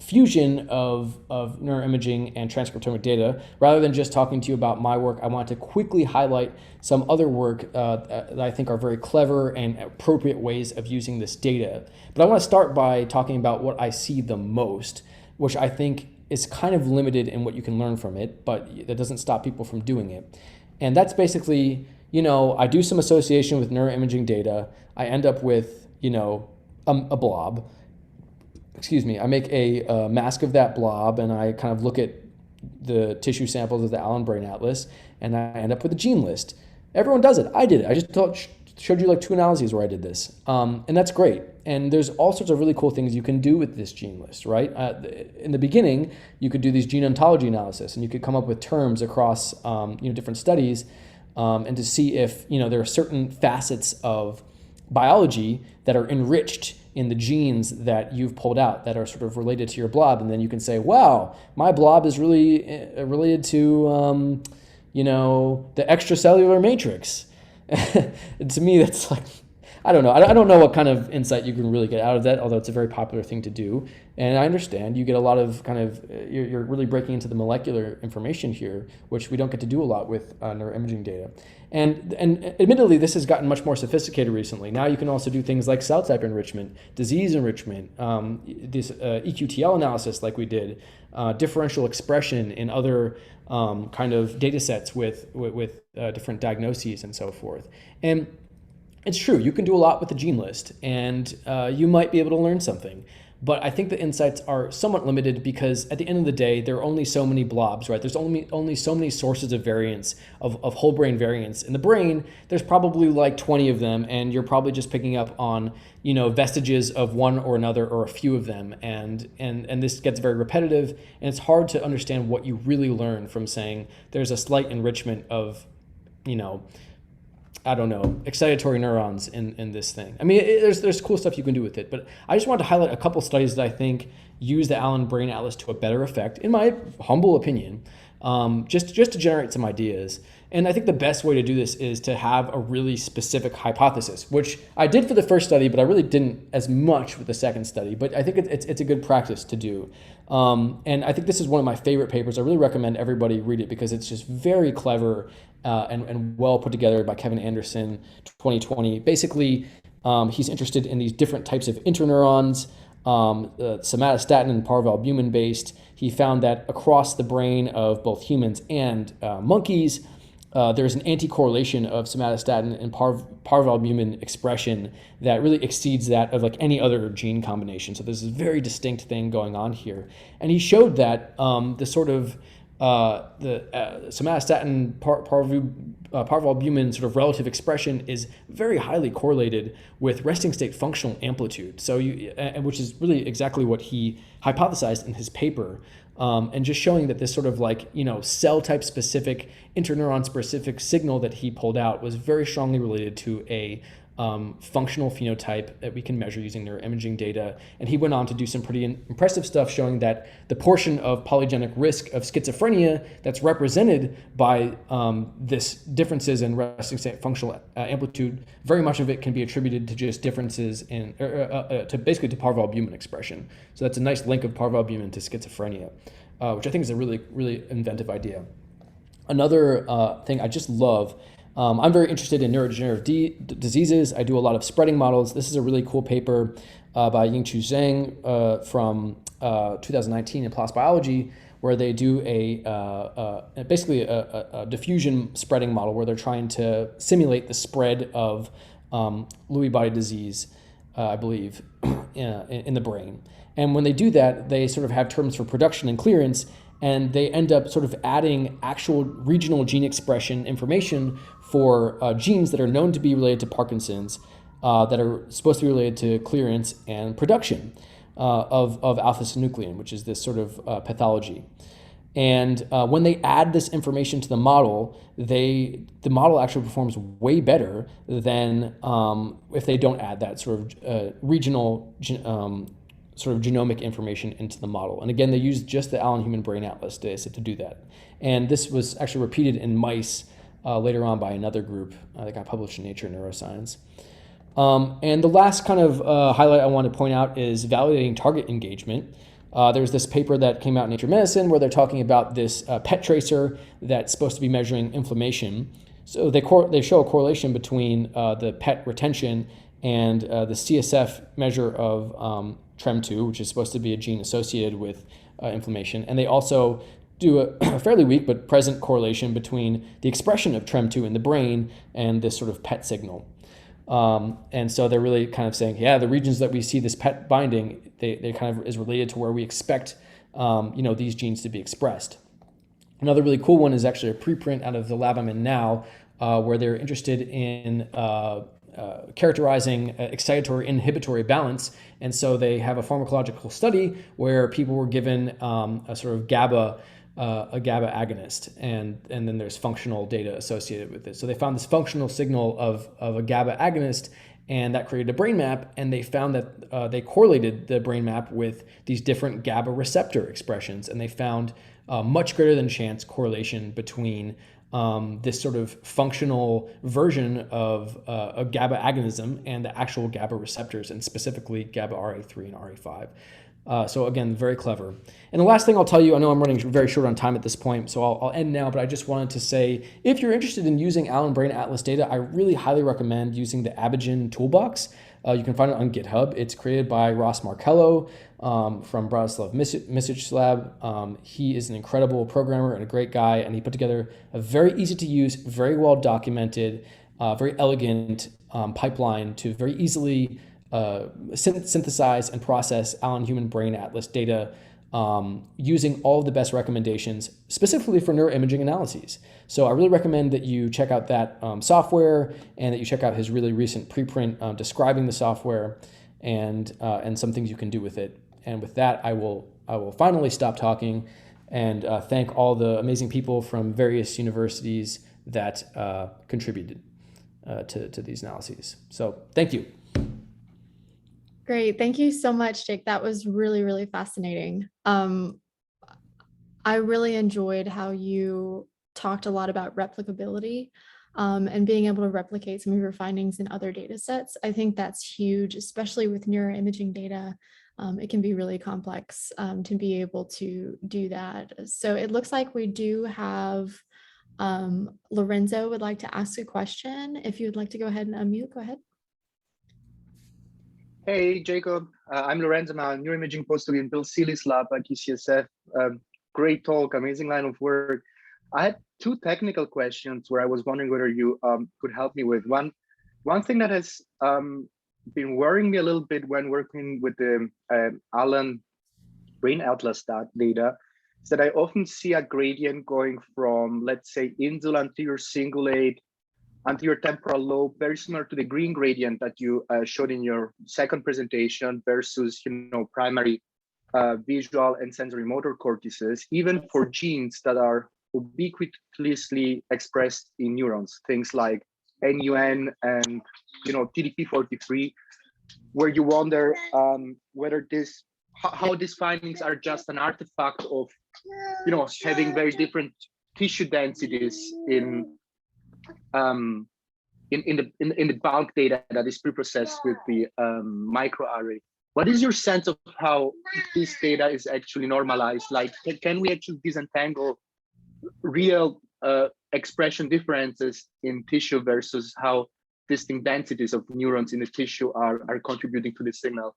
Speaker 2: fusion of neuroimaging and transcriptomic data, rather than just talking to you about my work, I want to quickly highlight some other work that I think are very clever and appropriate ways of using this data. But I want to start by talking about what I see the most, which I think is kind of limited in what you can learn from it, but that doesn't stop people from doing it. And that's basically, I do some association with neuroimaging data. I end up with, a blob. I make a mask of that blob, and I kind of look at the tissue samples of the Allen Brain Atlas, and I end up with a gene list. Everyone does it. I did it. I just showed you like 2 analyses where I did this. And that's great. And there's all sorts of really cool things you can do with this gene list, right? In the beginning, you could do these gene ontology analysis, and you could come up with terms across different studies, and to see if there are certain facets of biology that are enriched in the genes that you've pulled out that are sort of related to your blob. And then you can say, wow, my blob is really related to, the extracellular matrix. And to me, that's like, I don't know. I don't know what kind of insight you can really get out of that, although it's a very popular thing to do. And I understand you get a lot of kind of, you're really breaking into the molecular information here, which we don't get to do a lot with neuroimaging data. And admittedly, this has gotten much more sophisticated recently. Now you can also do things like cell type enrichment, disease enrichment, this EQTL analysis like we did, differential expression in other kind of data sets with different diagnoses and so forth. And it's true, you can do a lot with the gene list, and you might be able to learn something. But I think the insights are somewhat limited because at the end of the day, there are only so many blobs, right? There's only so many sources of variance, of whole brain variance. In the brain, there's probably like 20 of them, and you're probably just picking up on, vestiges of one or another or a few of them. And this gets very repetitive, and it's hard to understand what you really learn from saying there's a slight enrichment of, I don't know, excitatory neurons in this thing. I mean, there's cool stuff you can do with it, but I just wanted to highlight a couple studies that I think use the Allen Brain Atlas to a better effect, in my humble opinion, just to generate some ideas. And I think the best way to do this is to have a really specific hypothesis, which I did for the first study, but I really didn't as much with the second study. But I think it's a good practice to do. And I think this is one of my favorite papers. I really recommend everybody read it because it's just very clever and well put together by Kevin Anderson, 2020. Basically, he's interested in these different types of interneurons, somatostatin and parvalbumin based. He found that across the brain of both humans and monkeys, there's an anti-correlation of somatostatin and parvalbumin expression that really exceeds that of like any other gene combination. So there's this very distinct thing going on here. And he showed that the sort of somatostatin parvalbumin sort of relative expression is very highly correlated with resting state functional amplitude. So which is really exactly what he hypothesized in his paper. And just showing that this sort of like, cell type specific, interneuron specific signal that he pulled out was very strongly related to a functional phenotype that we can measure using neuroimaging data. And he went on to do some pretty impressive stuff showing that the portion of polygenic risk of schizophrenia that's represented by this differences in resting state functional amplitude, very much of it can be attributed to just differences in, to parvalbumin expression. So that's a nice link of parvalbumin to schizophrenia, which I think is a really, really inventive idea. Another thing I just love, I'm very interested in neurodegenerative diseases. I do a lot of spreading models. This is a really cool paper by Yingchu Zhang from 2019 in PLOS Biology, where they do basically a diffusion spreading model where they're trying to simulate the spread of Lewy body disease, I believe, in the brain. And when they do that, they sort of have terms for production and clearance, and they end up sort of adding actual regional gene expression information for genes that are known to be related to Parkinson's, that are supposed to be related to clearance and production of alpha-synuclein, which is this sort of pathology. And when they add this information to the model, the model actually performs way better than if they don't add that sort of regional sort of genomic information into the model. And again, they used just the Allen Human Brain Atlas dataset to do that. And this was actually repeated in mice later on by another group that got published in Nature Neuroscience. And the last kind of highlight I want to point out is validating target engagement. There's this paper that came out in Nature Medicine where they're talking about this PET tracer that's supposed to be measuring inflammation. So they show a correlation between the PET retention and the CSF measure of TREM2, which is supposed to be a gene associated with inflammation. And they also do a fairly weak but present correlation between the expression of TREM2 in the brain and this sort of PET signal. And so they're really kind of saying, yeah, the regions that we see this PET binding, they kind of is related to where we expect these genes to be expressed. Another really cool one is actually a preprint out of the lab I'm in now, where they're interested in characterizing excitatory inhibitory balance. And so they have a pharmacological study where people were given a sort of GABA agonist, and then there's functional data associated with it. So they found this functional signal of a GABA agonist, and that created a brain map, and they found that they correlated the brain map with these different GABA receptor expressions, and they found much greater than chance correlation between this sort of functional version of a GABA agonism and the actual GABA receptors, and specifically GABA RA3 and RA5. So again, very clever. And the last thing I'll tell you, I know I'm running very short on time at this point, so I'll end now, but I just wanted to say, if you're interested in using Allen Brain Atlas data, I really highly recommend using the Abogen toolbox. You can find it on GitHub. It's created by Ross Markello from Bratislav Misic Lab. He is an incredible programmer and a great guy, and he put together a very easy to use, very well documented, very elegant pipeline to very easily synthesize and process Allen Human Brain Atlas data using all of the best recommendations, specifically for neuroimaging analyses. So I really recommend that you check out that software, and that you check out his really recent preprint describing the software and some things you can do with it. And with that, I will finally stop talking and thank all the amazing people from various universities that contributed to these analyses. So thank you.
Speaker 1: Great. Thank you so much, Jake. That was really, really fascinating. I really enjoyed how you talked a lot about replicability and being able to replicate some of your findings in other data sets. I think that's huge, especially with neuroimaging data. It can be really complex to be able to do that. So it looks like we do have Lorenzo would like to ask a question. If you would like to go ahead and unmute, go ahead.
Speaker 3: Hey, Jacob. I'm Lorenzo. I'm a neuroimaging postdoc in Bill Seeley's lab at UCSF. Great talk, amazing line of work. I had two technical questions where I was wondering whether you could help me with. One thing that has been worrying me a little bit when working with the Allen Brain Atlas data is that I often see a gradient going from, let's say, indole anterior cingulate anterior temporal lobe, very similar to the green gradient that you showed in your second presentation versus, primary visual and sensory motor cortices, even for genes that are ubiquitously expressed in neurons, things like NUN and TDP43, where you wonder whether how these findings are just an artifact of having very different tissue densities in the bulk data that is preprocessed with the microarray. What is your sense of how this data is actually normalized? Like, can we actually disentangle real expression differences in tissue versus how distinct densities of neurons in the tissue are contributing to the signal?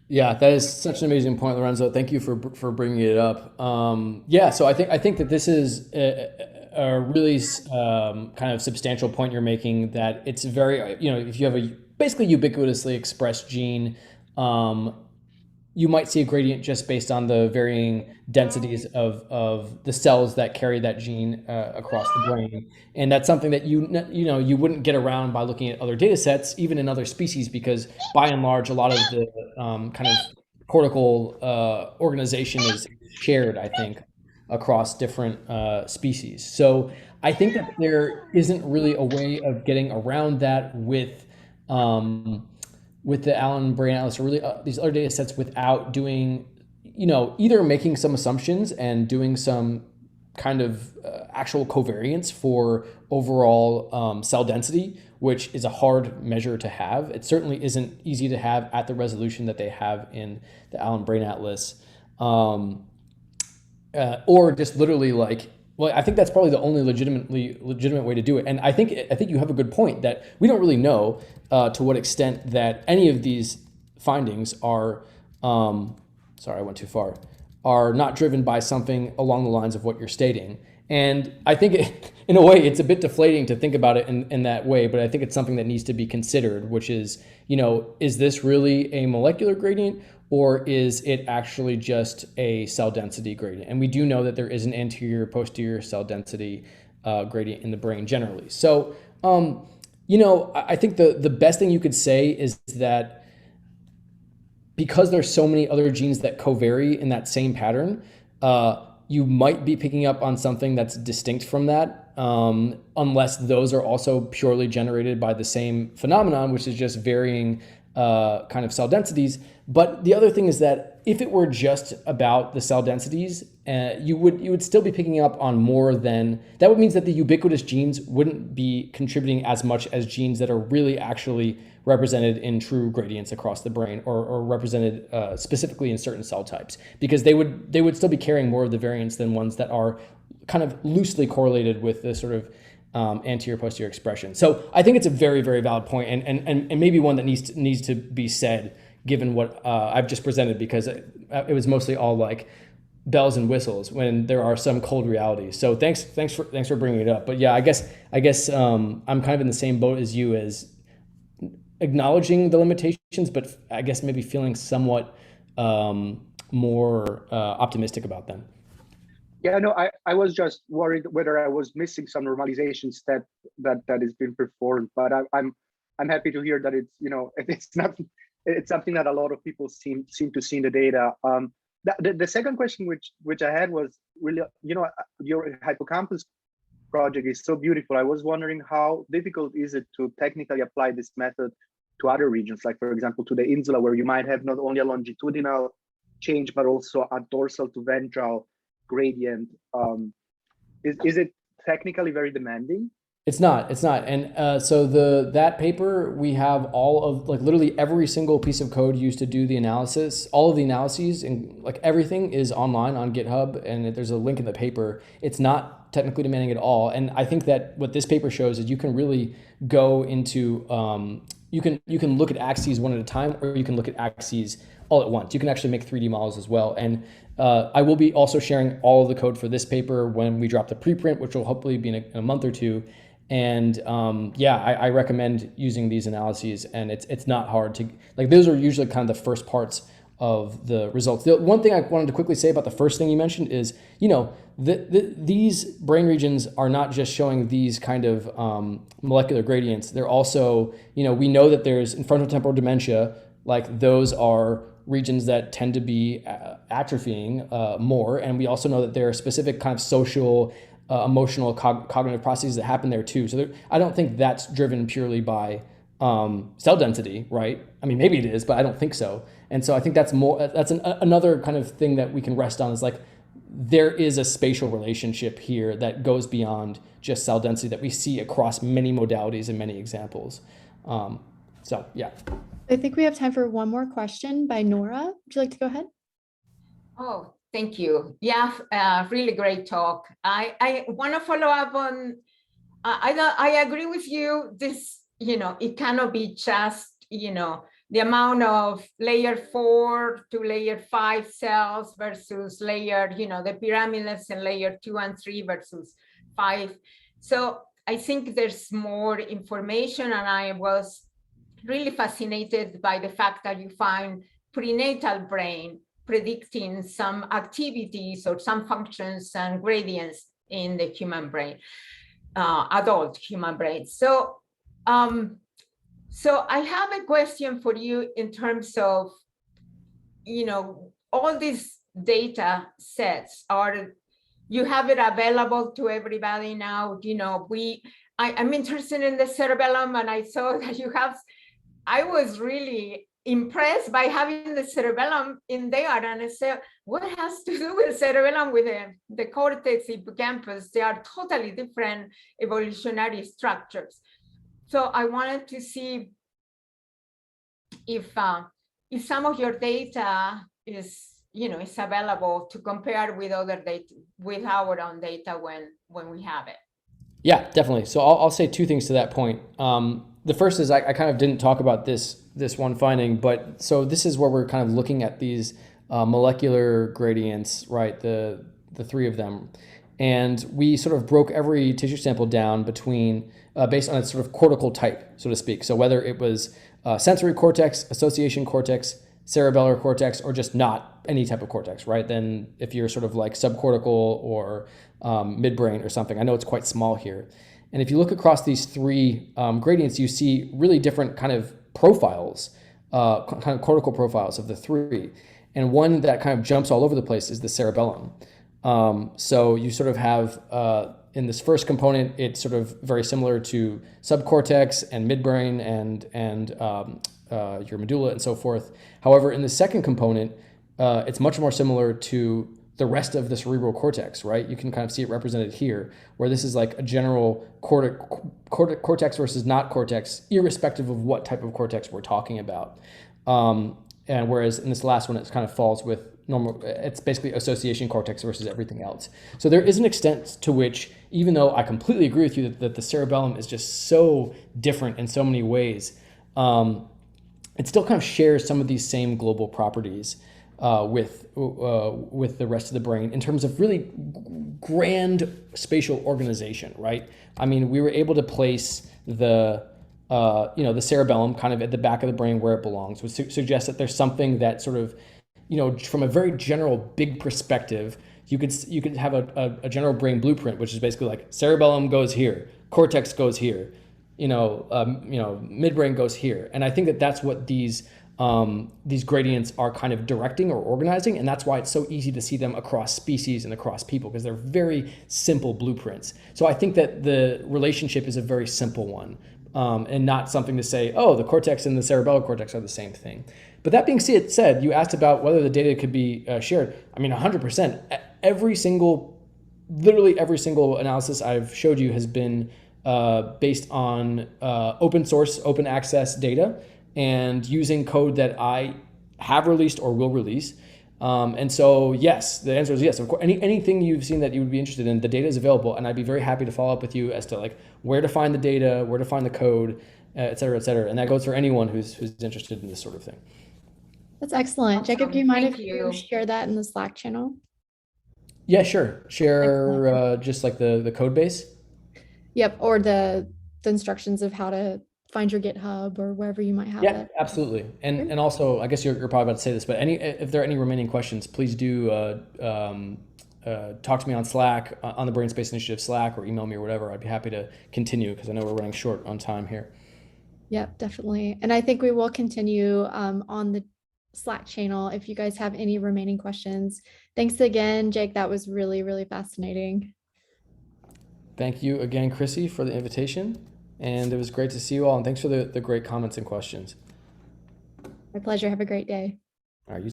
Speaker 2: Yeah, that is such an amazing point, Lorenzo. Thank you for bringing it up. Yeah, so I think that this is a really kind of substantial point you're making, that it's very, if you have a basically ubiquitously expressed gene, you might see a gradient just based on the varying densities of the cells that carry that gene across the brain. And that's something that you wouldn't get around by looking at other data sets, even in other species, because by and large, a lot of the kind of cortical organization is shared, I think, across different species. So I think that there isn't really a way of getting around that with the Allen Brain Atlas, or really these other data sets, without doing, either making some assumptions and doing some kind of actual covariance for overall cell density, which is a hard measure to have. It certainly isn't easy to have at the resolution that they have in the Allen Brain Atlas. Or just literally I think that's probably the only legitimate way to do it. And I think you have a good point that we don't really know to what extent that any of these findings are, sorry, I went too far, are not driven by something along the lines of what you're stating. And I think in a way, it's a bit deflating to think about it in that way, but I think it's something that needs to be considered, which is, is this really a molecular gradient, or is it actually just a cell density gradient? And we do know that there is an anterior-posterior cell density gradient in the brain generally. So, I think the best thing you could say is that because there's so many other genes that covary in that same pattern, you might be picking up on something that's distinct from that, unless those are also purely generated by the same phenomenon, which is just varying kind of cell densities. But the other thing is that if it were just about the cell densities, you would still be picking up on more than that. Would mean that the ubiquitous genes wouldn't be contributing as much as genes that are really actually represented in true gradients across the brain, or represented specifically in certain cell types, because they would still be carrying more of the variants than ones that are kind of loosely correlated with the sort of anterior posterior expression. So I think it's a very, very valid point, and maybe one that needs to be said given what I've just presented, because it was mostly all like bells and whistles when there are some cold realities. So thanks for bringing it up. But yeah, I guess I'm kind of in the same boat as you, as acknowledging the limitations, but I guess maybe feeling somewhat more optimistic about them.
Speaker 3: Yeah, no, I was just worried whether I was missing some normalization step that has been performed. But I'm happy to hear that it's, you know, it's something that a lot of people seem to see in the data. The second question which I had was really, you know, your hippocampus project is so beautiful. I was wondering how difficult is it to technically apply this method to other regions, like for example to the insula, where you might have not only a longitudinal change but also a dorsal to ventral gradient. Is it technically very demanding?
Speaker 2: It's not. And so that paper, we have all of, like, literally every single piece of code used to do the analysis. All of the analyses and like everything is online on GitHub, and there's a link in the paper. It's not technically demanding at all. And I think that what this paper shows is you can really go into you can look at axes one at a time, or you can look at axes all at once. You can actually make 3D models as well. And I will be also sharing all of the code for this paper when we drop the preprint, which will hopefully be in a month or two. And I recommend using these analyses, and it's not hard to, like, those are usually kind of the first parts of the results. The one thing I wanted to quickly say about the first thing you mentioned is, you know, these brain regions are not just showing these kind of molecular gradients. They're also, you know, we know that there's in frontotemporal dementia, like those are regions that tend to be atrophying more. And we also know that there are specific kind of social, emotional, cognitive processes that happen there too. So I don't think that's driven purely by cell density, right? I mean, maybe it is, but I don't think so. And so I think that's another kind of thing that we can rest on, is like, there is a spatial relationship here that goes beyond just cell density that we see across many modalities and many examples. So yeah.
Speaker 1: I think we have time for one more question by Nora. Would you like to go ahead?
Speaker 4: Oh, thank you. Yeah, really great talk. I want to follow up on, I agree with you. This, you know, it cannot be just, you know, the amount of layer 4 to layer 5 cells versus layer, you know, the pyramids in layer 2 and 3 versus 5. So I think there's more information, and I was really fascinated by the fact that you find prenatal brain predicting some activities or some functions and gradients in the human brain, adult human brain. So I have a question for you in terms of, you know, all these data sets you have it available to everybody now. You know, I'm interested in the cerebellum, and I saw that you have, I was really impressed by having the cerebellum in there, and I said, what has to do with cerebellum with the cortex, hippocampus? They are totally different evolutionary structures. So I wanted to see if some of your data is, you know, is available to compare with other data, with our own data when we have it.
Speaker 2: Yeah, definitely. So I'll say two things to that point. The first is I kind of didn't talk about this one finding, but so this is where we're kind of looking at these molecular gradients, right? The three of them. And we sort of broke every tissue sample down between, based on its sort of cortical type, so to speak. So whether it was sensory cortex, association cortex, cerebellar cortex, or just not any type of cortex, right? Then if you're sort of like subcortical or midbrain or something, I know it's quite small here. And if you look across these three gradients, you see really different kind of profiles, kind of cortical profiles of the three. And one that kind of jumps all over the place is the cerebellum. So you sort of have, in this first component, it's sort of very similar to subcortex and midbrain and your medulla and so forth. However, in the second component, it's much more similar to the rest of the cerebral cortex, right? You can kind of see it represented here, where this is like a general cortex versus not cortex, irrespective of what type of cortex we're talking about. And whereas in this last one, it kind of falls with normal, it's basically association cortex versus everything else. So there is an extent to which, even though I completely agree with you that the cerebellum is just so different in so many ways, it still kind of shares some of these same global properties with the rest of the brain in terms of really grand spatial organization, right? I mean, we were able to place the cerebellum kind of at the back of the brain where it belongs, which suggests that there's something that sort of, from a very general big perspective, you could have a general brain blueprint, which is basically like cerebellum goes here, cortex goes here, midbrain goes here. And I think that that's what these gradients are kind of directing or organizing, and that's why it's so easy to see them across species and across people, because they're very simple blueprints. So I think that the relationship is a very simple one, and not something to say, oh, the cortex and the cerebellar cortex are the same thing. But that being said, you asked about whether the data could be shared. I mean, 100%. Literally every single analysis I've showed you has been based on open source, open access data, and using code that I have released or will release. And so, yes, the answer is yes. Of course, anything you've seen that you would be interested in, the data is available, and I'd be very happy to follow up with you as to like where to find the data, where to find the code, et cetera, et cetera. And that goes for anyone who's interested in this sort of thing.
Speaker 1: That's excellent.
Speaker 4: Awesome.
Speaker 1: Jacob, do you mind
Speaker 4: Thank
Speaker 1: if
Speaker 4: you.
Speaker 1: you share that in the Slack channel?
Speaker 2: Yeah, sure. Share just like the code base.
Speaker 1: Yep, or the instructions of how to find your GitHub or wherever you might have
Speaker 2: Yeah,
Speaker 1: it.
Speaker 2: absolutely. And also, I guess you're probably about to say this, but if there are any remaining questions, please do talk to me on Slack, on the Brain Space Initiative Slack, or email me or whatever. I'd be happy to continue because I know we're running short on time here.
Speaker 1: Yep, definitely. And I think we will continue on the Slack channel if you guys have any remaining questions. Thanks again, Jake. That was really, really fascinating.
Speaker 2: Thank you again, Chrissy, for the invitation. And it was great to see you all. And thanks for the great comments and questions.
Speaker 1: My pleasure. Have a great day.
Speaker 2: All right.